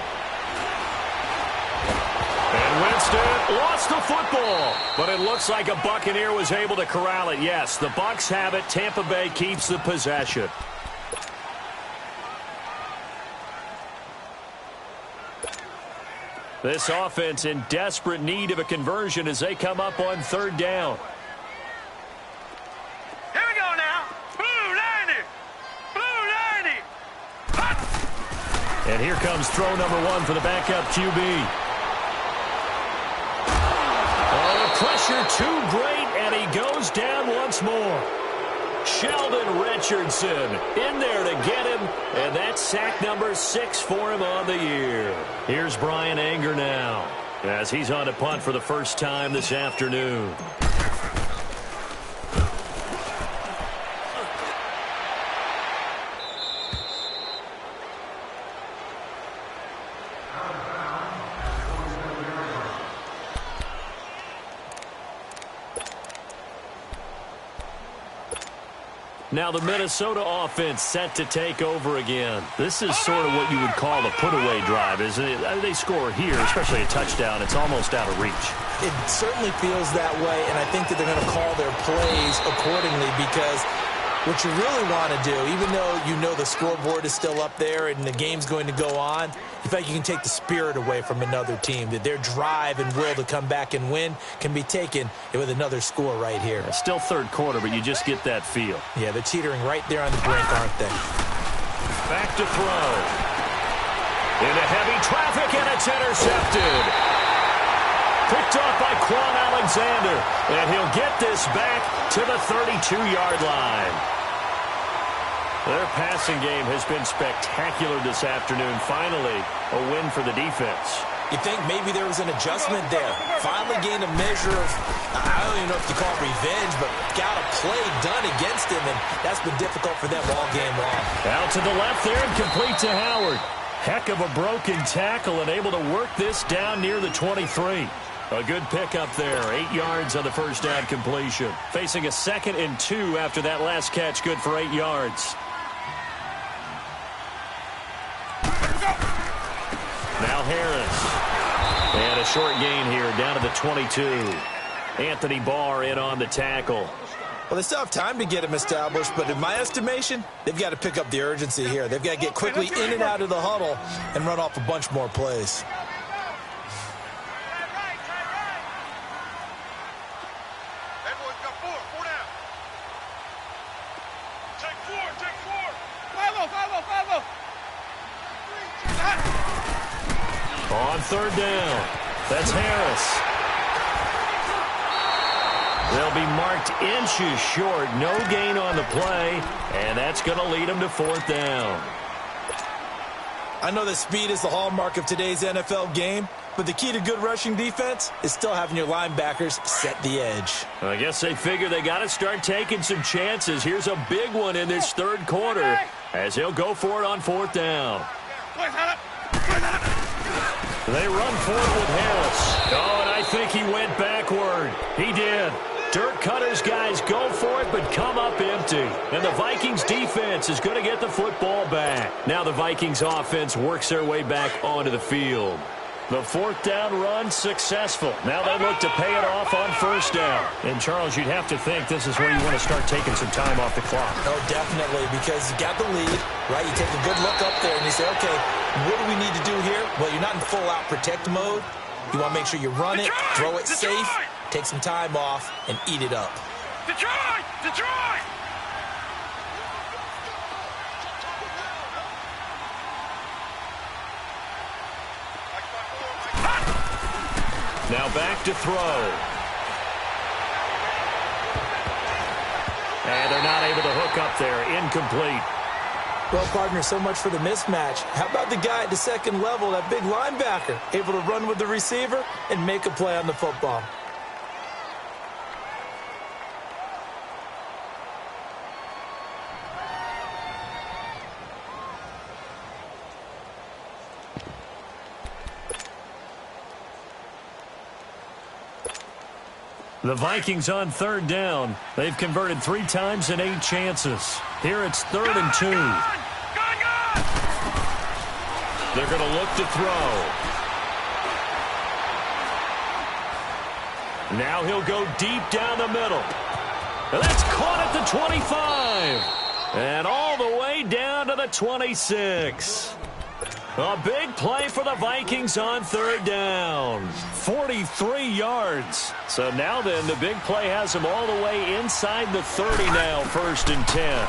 And Winston lost the football. But it looks like a Buccaneer was able to corral it. Yes, the Bucs have it. Tampa Bay keeps the possession. This offense in desperate need of a conversion as they come up on third down. Here we go now. Blue 90. Blue 90. Hot. And here comes throw number one for the backup QB. Pressure too great, and he goes down once more. Sheldon Richardson in there to get him, and that's sack number 6 for him on the year. Here's Brian Anger now as he's on to punt for the first time this afternoon. Now the Minnesota offense set to take over again. This is sort of what you would call a put-away drive, isn't it? They score here, especially a touchdown. It's almost out of reach. It certainly feels that way, and I think that they're going to call their plays accordingly because what you really want to do, even though you know the scoreboard is still up there and the game's going to go on, in fact, you can take the spirit away from another team, that their drive and will to come back and win can be taken with another score right here. It's still third quarter, but you just get that feel. Yeah, they're teetering right there on the brink, aren't they? Back to throw. Into heavy traffic, and it's intercepted. Picked off by Quan Alexander, and he'll get this back to the 32-yard line. Their passing game has been spectacular this afternoon. Finally, a win for the defense. You think maybe there was an adjustment there. Finally gained a measure of, I don't even know if you call it revenge, but got a play done against him, and that's been difficult for them all game long. Out to the left there and complete to Howard. Heck of a broken tackle and able to work this down near the 23. A good pickup there. 8 yards on the first down completion. Facing a 2nd and 2 after that last catch. Good for 8 yards. Now Harris. And a short gain here down to the 22. Anthony Barr in on the tackle. Well, they still have time to get him established, but in my estimation, they've got to pick up the urgency here. They've got to get quickly in and out of the huddle and run off a bunch more plays. On third down, that's Harris. They'll be marked inches short. No gain on the play, and that's going to lead them to 4th down. I know that speed is the hallmark of today's NFL game, but the key to good rushing defense is still having your linebackers set the edge. I guess they figure they got to start taking some chances. Here's a big one in this third quarter as he'll go for it on 4th down. They run for it with Harris. Oh, and I think he went backward. He did. Dirt Cutter's guys go for it, but come up empty. And the Vikings defense is going to get the football back. Now the Vikings offense works their way back onto the field. The 4th down run successful. Now they look to pay it off on 1st down. And, Charles, you'd have to think this is where you want to start taking some time off the clock. Oh, definitely, because you got the lead, right? You take a good look up there and you say, okay, what do we need to do here? Well, you're not in full-out protect mode, You want to make sure you run it, throw it safe, take some time off, and eat it up. Detroit! Detroit! Now back to throw. And they're not able to hook up there. Incomplete. Well, partner, so much for the mismatch. How about the guy at the second level, that big linebacker, able to run with the receiver and make a play on the football? The Vikings on third down. They've converted 3 times in 8 chances. Here it's 3rd and 2. They're going to look to throw. Now he'll go deep down the middle. And that's caught at the 25. And all the way down to the 26. A big play for the Vikings on third down. 43 yards. So now then, the big play has them all the way inside the 30 now, 1st and 10.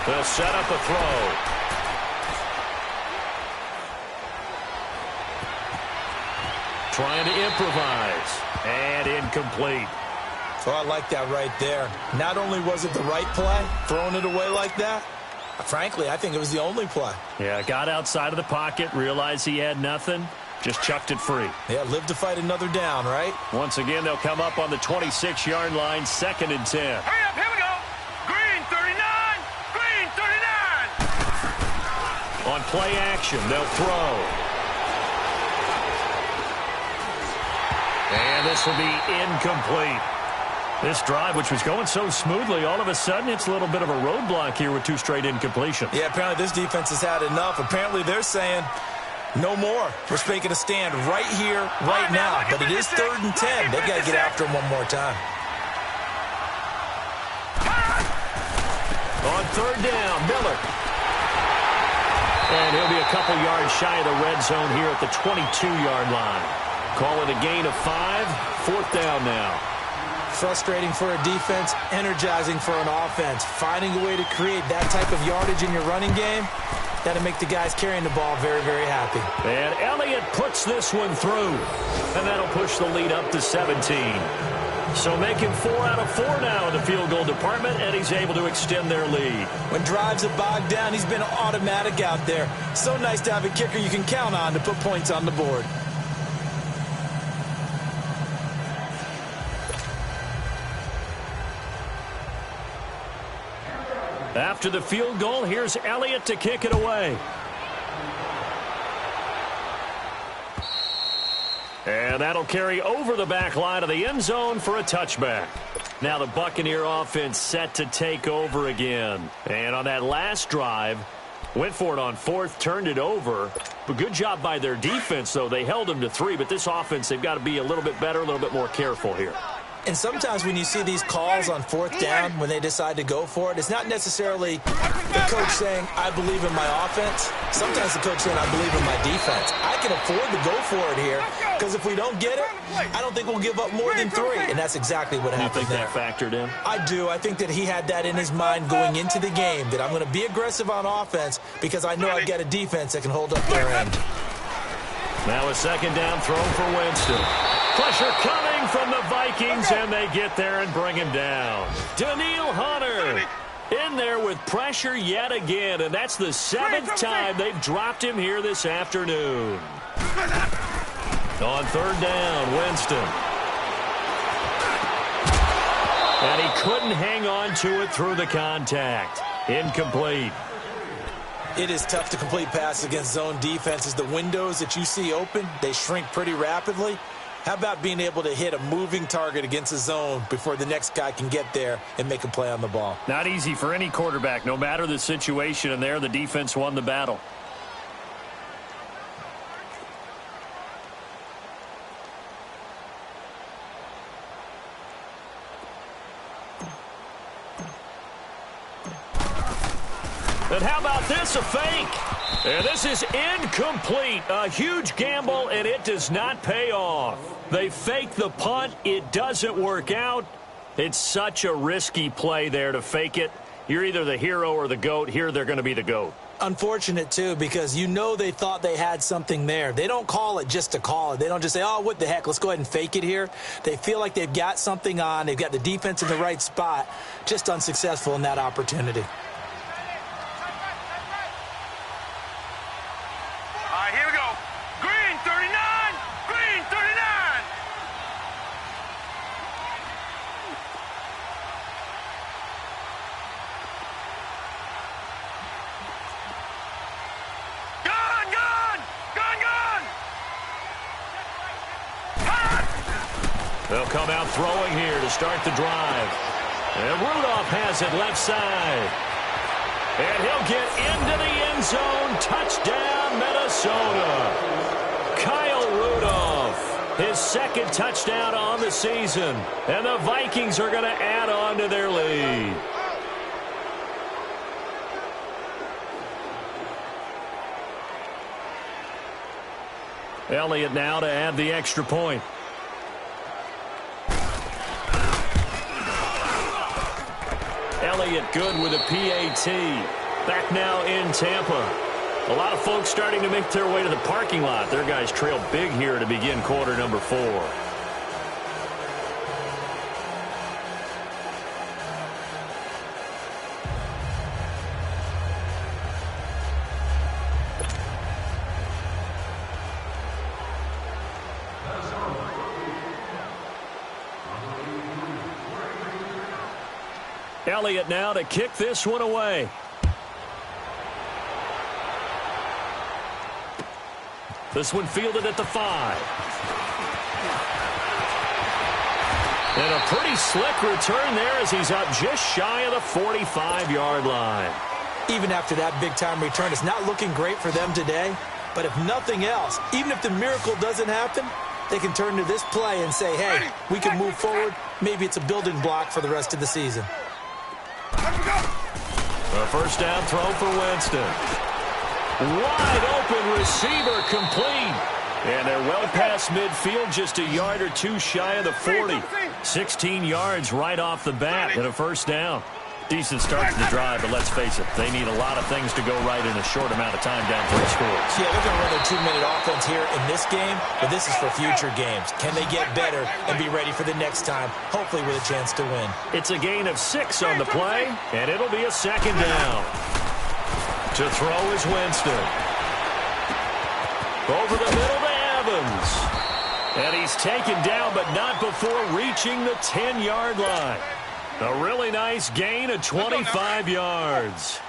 They'll set up a throw. Trying to improvise. And incomplete. So I like that right there. Not only was it the right play, throwing it away like that, frankly, I think it was the only play. Yeah, got outside of the pocket, realized he had nothing, just chucked it free. Yeah, live to fight another down, right? Once again, they'll come up on the 26-yard line, 2nd and 10. Hurry up, here we go. Green 39, green 39. On play action, they'll throw. And this will be incomplete. This drive, which was going so smoothly, all of a sudden it's a little bit of a roadblock here with 2 straight incompletions. Yeah, apparently this defense has had enough. Apparently they're saying no more. We're making a stand right here, right now. But it is 3rd and 10. They've got to get after him one more time. On 3rd down, Miller. And he'll be a couple yards shy of the red zone here at the 22-yard line. Call it a gain of 5. 4th down now. Frustrating for a defense, energizing for an offense. Finding a way to create that type of yardage in your running game, that'll make the guys carrying the ball very, very happy. And Elliott puts this one through. And that'll push the lead up to 17. So making 4 out of 4 now in the field goal department, and he's able to extend their lead. When drives are bogged down, he's been automatic out there. So nice to have a kicker you can count on to put points on the board. After the field goal, here's Elliott to kick it away. And that'll carry over the back line of the end zone for a touchback. Now the Buccaneer offense set to take over again. And on that last drive, went for it on 4th, turned it over. But good job by their defense, though. They held them to 3, but this offense, they've got to be a little bit better, a little bit more careful here. And sometimes when you see these calls on 4th down, when they decide to go for it, it's not necessarily the coach saying, I believe in my offense. Sometimes the coach saying, I believe in my defense. I can afford to go for it here, because if we don't get it, I don't think we'll give up more than 3. And that's exactly what happened there. You think that factored in? I do. I think that he had that in his mind going into the game, that I'm going to be aggressive on offense because I know I've got a defense that can hold up their end. Now a 2nd down throw for Winston. Pressure coming from the Vikings, and they get there and bring him down. Daniil Hunter in there with pressure yet again, and that's the 7th time they've dropped him here this afternoon. On 3rd down, Winston. And he couldn't hang on to it through the contact. Incomplete. It is tough to complete passes against zone defenses. The windows that you see open, they shrink pretty rapidly. How about being able to hit a moving target against a zone before the next guy can get there and make a play on the ball? Not easy for any quarterback, no matter the situation, and there the defense won the battle. And how about this, a fake? And this is incomplete. A huge gamble, and it does not pay off. They fake the punt. It doesn't work out. It's such a risky play there to fake it. You're either the hero or the GOAT. Here they're going to be the GOAT. Unfortunate, too, because you know they thought they had something there. They don't call it just to call it. They don't just say, oh, what the heck, let's go ahead and fake it here. They feel like they've got something on. They've got the defense in the right spot. Just unsuccessful in that opportunity. Here we go. Green 39. Green 39. Gun, gun, gun, gun. They'll come out throwing here to start the drive. And Rudolph has it left side. And he'll get into the end zone. Touchdown, Minnesota. Kyle Rudolph, his second touchdown on the season. And the Vikings are going to add on to their lead. Elliott now to add the extra point. Elliott good with a PAT. Back now in Tampa. A lot of folks starting to make their way to the parking lot. Their guys trail big here to begin quarter number 4. Elliott now to kick this one away. This one fielded at the 5. And a pretty slick return there as he's up just shy of the 45-yard line. Even after that big-time return, it's not looking great for them today. But if nothing else, even if the miracle doesn't happen, they can turn to this play and say, hey, we can move forward. Maybe it's a building block for the rest of the season. A first down throw for Winston. Wide open receiver complete. And they're well past midfield, just a yard or two shy of the 40. 16 yards right off the bat and a first down. Decent start to the drive, but let's face it, they need a lot of things to go right in a short amount of time down 3 scores. Yeah, they're going to run a 2-minute offense here in this game, but this is for future games. Can they get better and be ready for the next time, hopefully with a chance to win? It's a gain of 6 on the play, and it'll be a second down. To throw is Winston. Over the middle to Evans. And he's taken down, but not before reaching the 10-yard line. A really nice gain of 25 yards.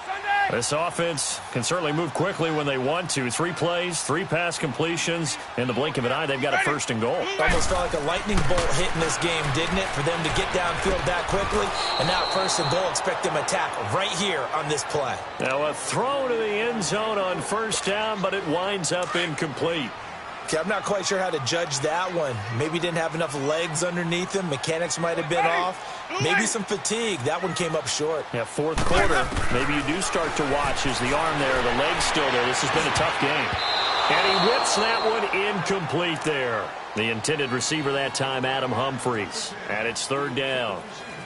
This offense can certainly move quickly when they want to. 3 plays, 3 pass completions. In the blink of an eye, they've got a first and goal. Almost felt like a lightning bolt hit in this game, didn't it? For them to get downfield that quickly. And now first and goal, expect them to tackle right here on this play. Now a throw to the end zone on first down, but it winds up incomplete. Okay, I'm not quite sure how to judge that one. Maybe didn't have enough legs underneath him. Mechanics might have been off. Maybe some fatigue. That one came up short. Yeah, fourth quarter. Maybe you do start to watch. Is the arm there? The leg's still there. This has been a tough game. And he whips that one incomplete there. The intended receiver that time, Adam Humphries. And it's third down.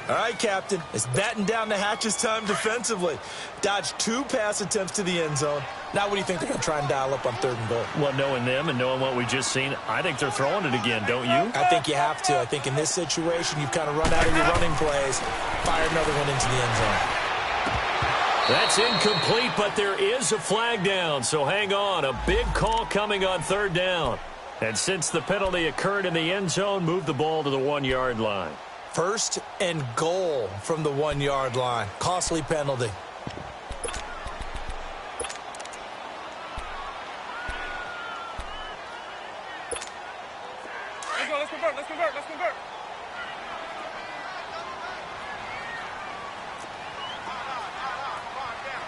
All right, Captain. It's batten down the hatches time defensively. Dodged 2 pass attempts to the end zone. Now what do you think they're going to try and dial up on third and goal? Well, knowing them and knowing what we just seen, I think they're throwing it again, don't you? I think you have to. I think in this situation, you've kind of run out of your running plays. Fire another one into the end zone. That's incomplete, but there is a flag down, so hang on. A big call coming on third down. And since the penalty occurred in the end zone, move the ball to the 1-yard line. First and goal from the 1-yard line. Costly penalty. Let's go, let's convert, let's convert, let's convert.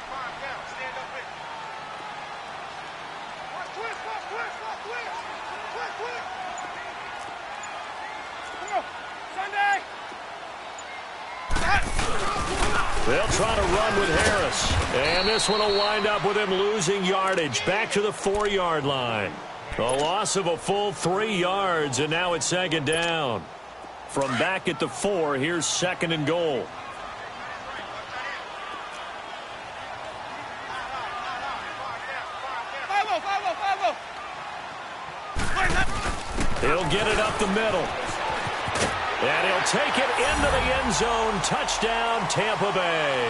Calm down, stand up here. Watch twist, watch twist, watch twist. Quick, quick. Come on, Sunday. They'll try to run with Harris. And this one will wind up with him losing yardage back to the 4-yard line. A loss of a full 3 yards, and now it's second down. From back at the 4, here's second and goal. He'll get it up the middle. And he'll take it into the end zone. Touchdown, Tampa Bay.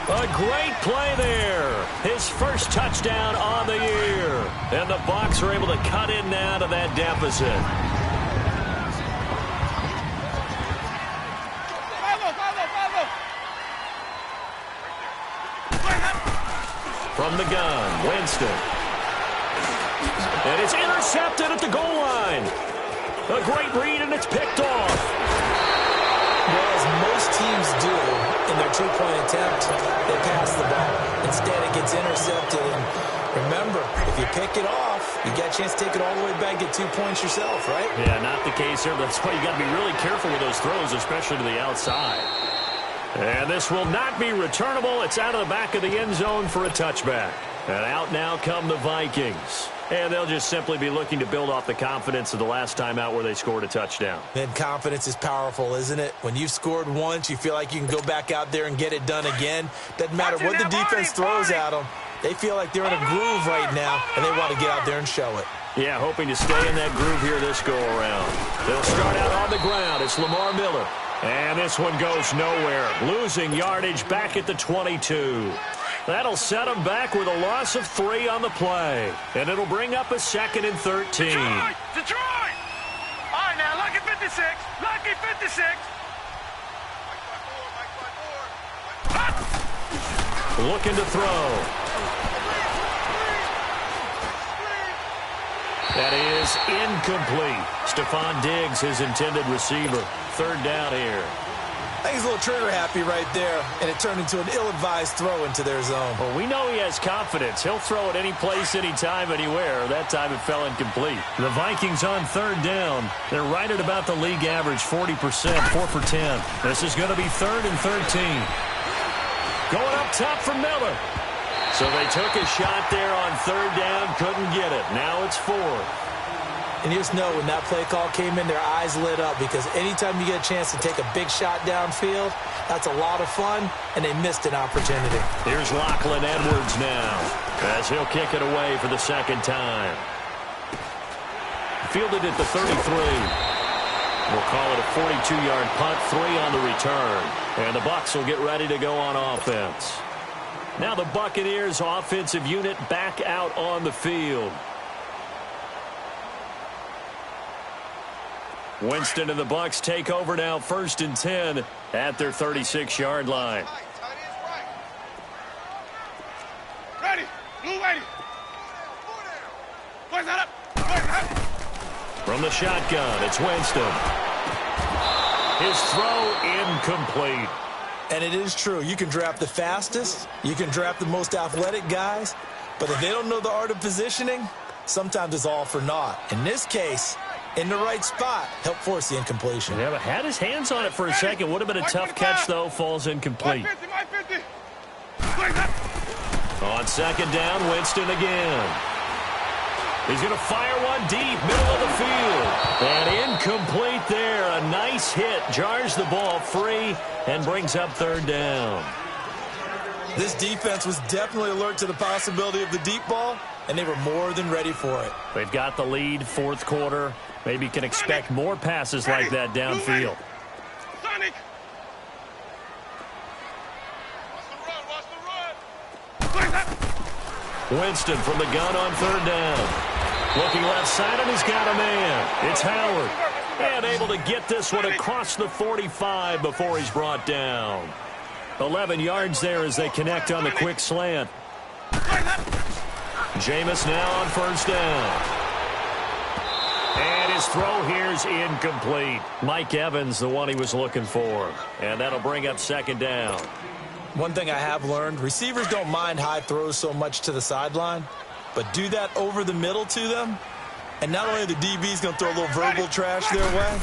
A great play there. His first touchdown on the year. And the Bucs are able to cut in now to that deficit. From the gun, Winston. And it's intercepted at the goal line. A great read, and it's picked off. Well, as most teams do in their two-point attempt, they pass the ball. Instead, it gets intercepted. And remember, if you pick it off, you get a chance to take it all the way back, get 2 points yourself, right? Yeah, not the case here. That's why you got to be really careful with those throws, especially to the outside. And this will not be returnable. It's out of the back of the end zone for a touchback. And out now come the Vikings. And they'll just simply be looking to build off the confidence of the last time out where they scored a touchdown. And confidence is powerful, isn't it? When you've scored once, you feel like you can go back out there and get it done again. Doesn't matter what the defense throws at them. They feel like they're in a groove right now, and they want to get out there and show it. Yeah, hoping to stay in that groove here this go-around. They'll start out on the ground. It's Lamar Miller. And this one goes nowhere. Losing yardage back at the 22. That'll set them back with a loss of 3 on the play. And it'll bring up a second and 13. Detroit! All right, now, lucky 56. Lucky 56. Looking to throw. That is incomplete. Stephon Diggs, his intended receiver. Third down here. I think he's a little trigger happy right there, and it turned into an ill-advised throw into their zone. Well, we know he has confidence. He'll throw it any place, anytime, anywhere. That time it fell incomplete. The Vikings on third down. They're right at about the league average, 40%, 4 for 10. This is going to be 3rd and 13. Going up top for Miller. So they took a shot there on third down, couldn't get it. Now it's 4. And you just know when that play call came in, their eyes lit up because anytime you get a chance to take a big shot downfield, that's a lot of fun, and they missed an opportunity. Here's Lachlan Edwards now as he'll kick it away for the second time. Fielded at the 33. We'll call it a 42-yard punt, 3 on the return. And the Bucs will get ready to go on offense. Now the Buccaneers offensive unit back out on the field. Winston and the Bucs take over now, 1st and 10 at their 36-yard line. Ready. Blue ready. Boys that up. Boys that up. From the shotgun, it's Winston. His throw incomplete. And it is true. You can draft the fastest. You can draft the most athletic guys. But if they don't know the art of positioning, sometimes it's all for naught. In this case, in the right spot, help force the incompletion. Yeah, but had his hands on it for a second. Would have been a tough catch, though. Falls incomplete. 150. On second down, Winston again. He's going to fire one deep, middle of the field. And incomplete there. A nice hit. Jars the ball free and brings up third down. This defense was definitely alert to the possibility of the deep ball, and they were more than ready for it. They've got the lead, 4th quarter. Maybe can expect more passes like that downfield. Sonic. Watch the run. Winston from the gun on third down. Looking left side, and he's got a man. It's Howard. And able to get this one across the 45 before he's brought down. 11 yards there as they connect on the quick slant. Jameis now on first down. And his throw here's incomplete. Mike Evans, the one he was looking for. And that'll bring up second down. One thing I have learned, receivers don't mind high throws so much to the sideline, but do that over the middle to them, and not only are the DBs going to throw a little verbal trash their way,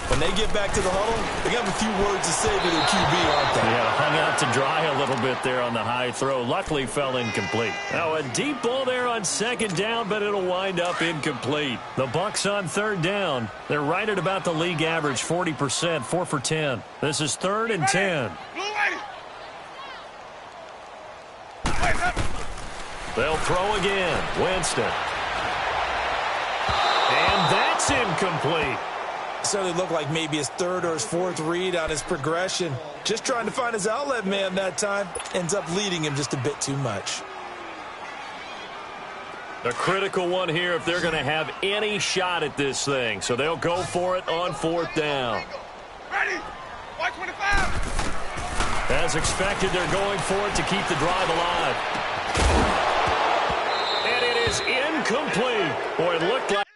When they get back to the huddle, they got a few words to say to their QB, aren't they? Yeah, hung out to dry a little bit there on the high throw. Luckily fell incomplete. Now a deep ball there on second down, but it'll wind up incomplete. The Bucs on third down. They're right at about the league average, 40%, 4 for 10. This is 3rd and 10. They'll throw again. Winston. And that's incomplete. So they look like maybe his 3rd or his 4th read on his progression. Just trying to find his outlet man that time. Ends up leading him just a bit too much. A critical one here if they're going to have any shot at this thing. So they'll go for it on 4th down. Ready? 125. As expected, they're going for it to keep the drive alive. And it is incomplete. Boy, it looked like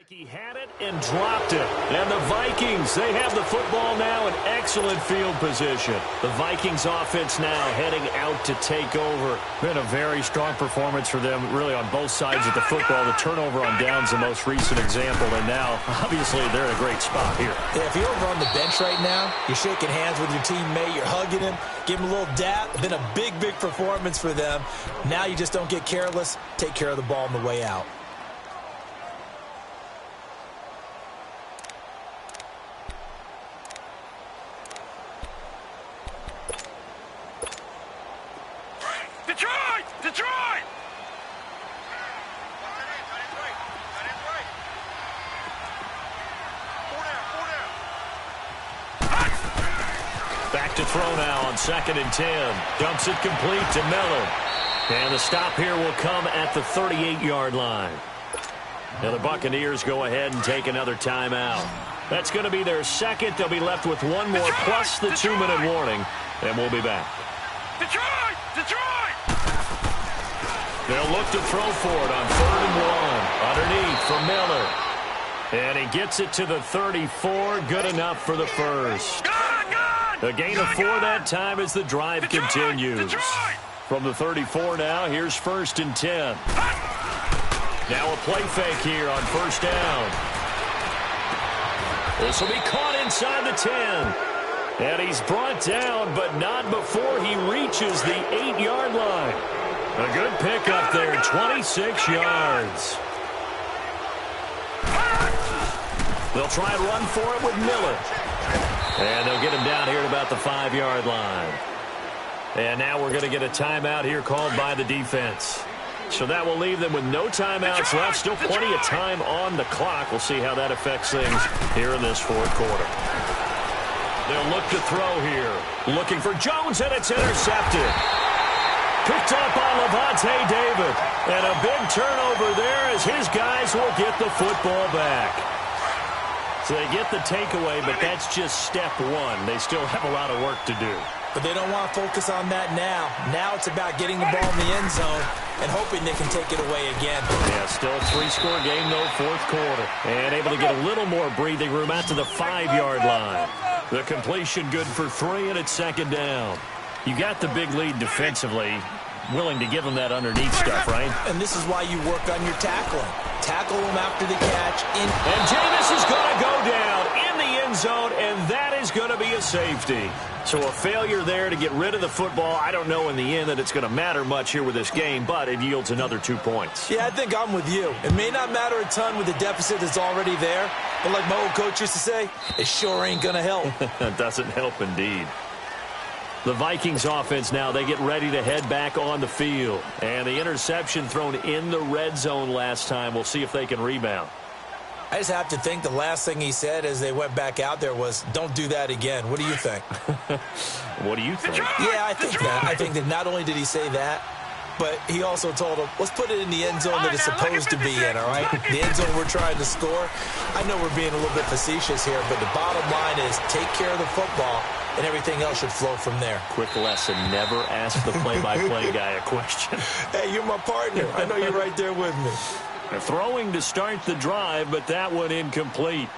he had it and dropped it. And the Vikings, they have the football now in excellent field position. The Vikings offense now heading out to take over. Been a very strong performance for them, really on both sides of the football. The turnover on downs, the most recent example. And now, obviously, they're in a great spot here. Yeah, if you're over on the bench right now, you're shaking hands with your teammate, you're hugging him, give him a little dap. Been a big, big performance for them. Now you just don't get careless. Take care of the ball on the way out. Detroit! Detroit! Back to throw now on 2nd and 10. Dumps it complete to Miller. And the stop here will come at the 38-yard line. Now the Buccaneers go ahead and take another timeout. That's going to be their second. They'll be left with one more plus the 2-minute warning. And we'll be back. Detroit! Detroit! They'll look to throw for it on 3rd and 1. Underneath for Miller. And he gets it to the 34. Good enough for the first. A gain of 4 that time as the drive continues. From the 34 now, here's 1st and 10. Now a play fake here on 1st down. This will be caught inside the 10. And he's brought down, but not before he reaches the 8-yard line. A good pickup there, 26 yards. They'll try and run for it with Miller. And they'll get him down here at about the 5-yard line. And now we're going to get a timeout here called by the defense. So that will leave them with no timeouts left. Still plenty of time on the clock. We'll see how that affects things here in this 4th quarter. They'll look to throw here. Looking for Jones, and it's intercepted. Picked up on Levante David. And a big turnover there as his guys will get the football back. So they get the takeaway, but that's just step 1. They still have a lot of work to do. But they don't want to focus on that now. Now it's about getting the ball in the end zone and hoping they can take it away again. Yeah, still a 3-score game, though, 4th quarter. And able to get a little more breathing room out to the 5-yard line. The completion good for 3, and it's 2nd down. You got the big lead defensively. willing to give him that underneath stuff, right? And this is why you work on your tackling. Tackle him after the catch. And Jameis is going to go down in the end zone, and that is going to be a safety. So a failure there to get rid of the football. I don't know in the end that it's going to matter much here with this game, but it yields another 2 points. Yeah, I think I'm with you. It may not matter a ton with the deficit that's already there, but like my old coach used to say, it sure ain't going to help. It doesn't help indeed. The Vikings offense now, they get ready to head back on the field. And the interception thrown in the red zone last time. We'll see if they can rebound. I just have to think the last thing he said as they went back out there was, don't do that again. What do you think? What do you think? Yeah, I think that. I think that not only did he say that, but he also told him, let's put it in the end zone that it's supposed to be in, all right? The end zone we're trying to score. I know we're being a little bit facetious here, but the bottom line is take care of the football, and everything else should flow from there. Quick lesson, never ask the play-by-play guy a question. Hey, you're my partner. I know you're right there with me. They're throwing to start the drive, but that one incomplete.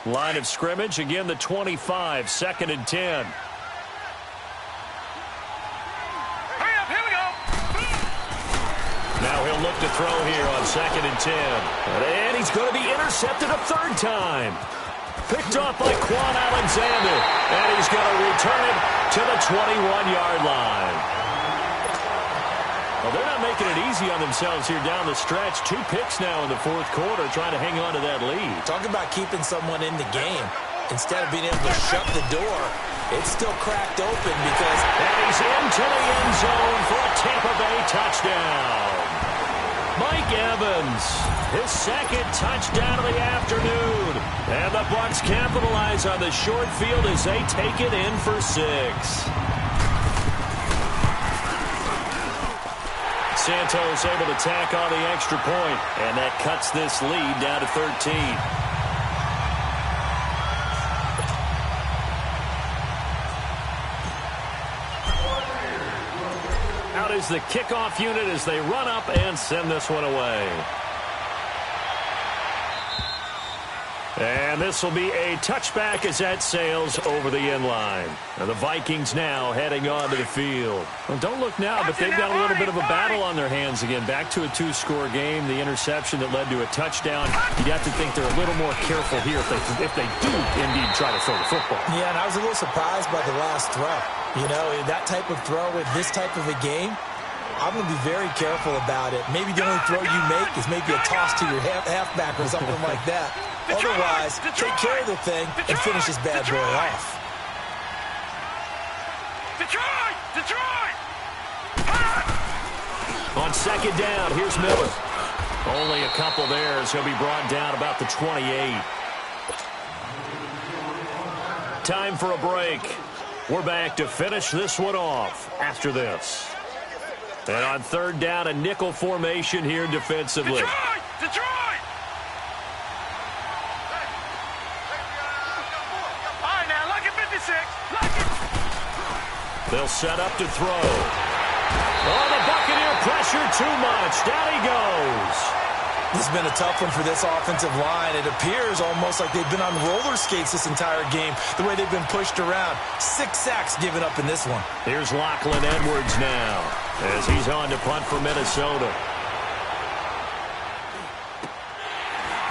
Line of scrimmage, again the 25, 2nd and 10. Now he'll look to throw here on 2nd and 10. And he's going to be intercepted a 3rd time. Picked off by Quan Alexander. And he's going to return it to the 21-yard line. Well, they're not making it easy on themselves here down the stretch. 2 picks now in the 4th quarter trying to hang on to that lead. Talk about keeping someone in the game. Instead of being able to shut the door, it's still cracked open because... And he's into the end zone for a Tampa Bay touchdown. Mike Evans, his 2nd touchdown of the afternoon. And the Bucs capitalize on the short field as they take it in for 6. Santos able to tack on the extra point, and that cuts this lead down to 13. Out is the kickoff unit as they run up and send this one away. And this will be a touchback as that sails over the end line. Now the Vikings now heading onto the field. Well, don't look now, but they've got a little bit of a battle on their hands again. Back to a 2-score game. The interception that led to a touchdown. You'd have to think they're a little more careful here if they do indeed try to throw the football. Yeah, and I was a little surprised by the last throw. You know, that type of throw with this type of a game, I'm going to be very careful about it. Maybe the only throw you make is maybe a toss to your halfback or something like that. Otherwise, take care of the thing and finish this bad boy off. On 2nd down, here's Miller. Only a couple there as he'll be brought down about the 28. Time for a break. We're back to finish this one off after this. And on 3rd down, a nickel formation here defensively. Detroit! All right, now, look at 56. Look it. They'll set up to throw. Oh, the Buccaneer pressure too much. Down he goes. This has been a tough one for this offensive line. It appears almost like they've been on roller skates this entire game, the way they've been pushed around. 6 sacks given up in this one. Here's Lachlan Edwards now as he's on to punt for Minnesota.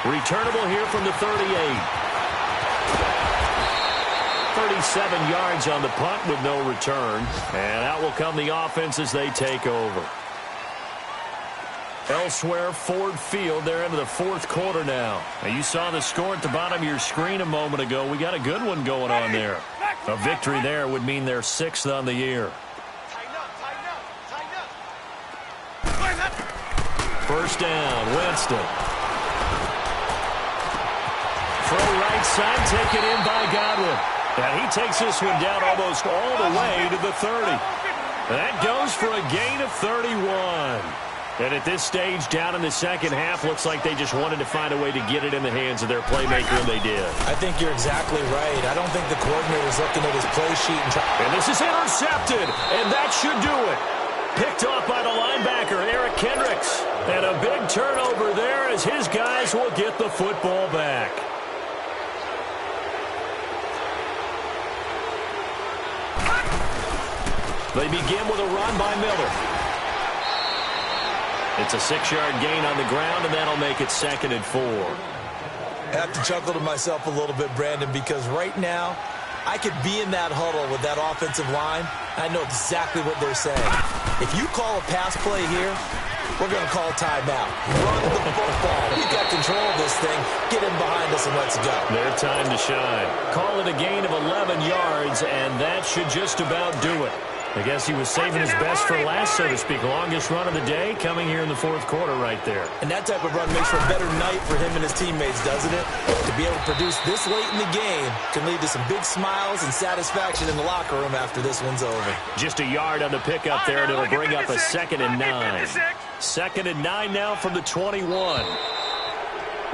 Returnable here from the 38. 37 yards on the punt with no return. And out will come the offense as they take over. Elsewhere, Ford Field, they're into the 4th quarter now. Now. You saw the score at the bottom of your screen a moment ago. We got a good one going on there. A victory there would mean they're 6th on the year. First down, Winston. Throw right side, taken in by Godwin. And he takes this one down almost all the way to the 30. That goes for a gain of 31. And at this stage, down in the second half, looks like they just wanted to find a way to get it in the hands of their playmaker, and they did. I think you're exactly right. I don't think the coordinator's looking at his play sheet and this is intercepted, and that should do it. Picked off by the linebacker, Eric Kendricks. And a big turnover there as his guys will get the football back. They begin with a run by Miller. It's a 6-yard gain on the ground, and that'll make it 2nd and 4. I have to chuckle to myself a little bit, Brandon, because right now I could be in that huddle with that offensive line. I know exactly what they're saying. If you call a pass play here, we're going to call a timeout. Run the football. We've got control of this thing. Get in behind us and let's go. Their time to shine. Call it a gain of 11 yards, and that should just about do it. I guess he was saving his best for last, so to speak. Longest run of the day coming here in the 4th quarter right there. And that type of run makes for a better night for him and his teammates, doesn't it? To be able to produce this late in the game can lead to some big smiles and satisfaction in the locker room after this one's over. Just a yard on the pickup there, and it'll bring up a 2nd and 9. 2nd and 9 now from the 21.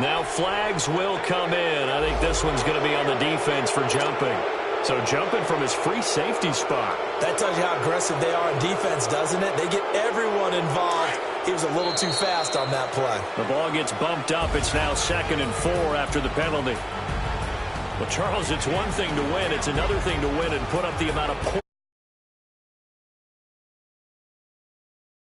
Now flags will come in. I think this one's going to be on the defense for jumping. So jumping from his free safety spot. That tells you how aggressive they are in defense, doesn't it? They get everyone involved. He was a little too fast on that play. The ball gets bumped up. It's now 2nd and 4 after the penalty. Well, Charles, it's one thing to win. It's another thing to win and put up the amount of points.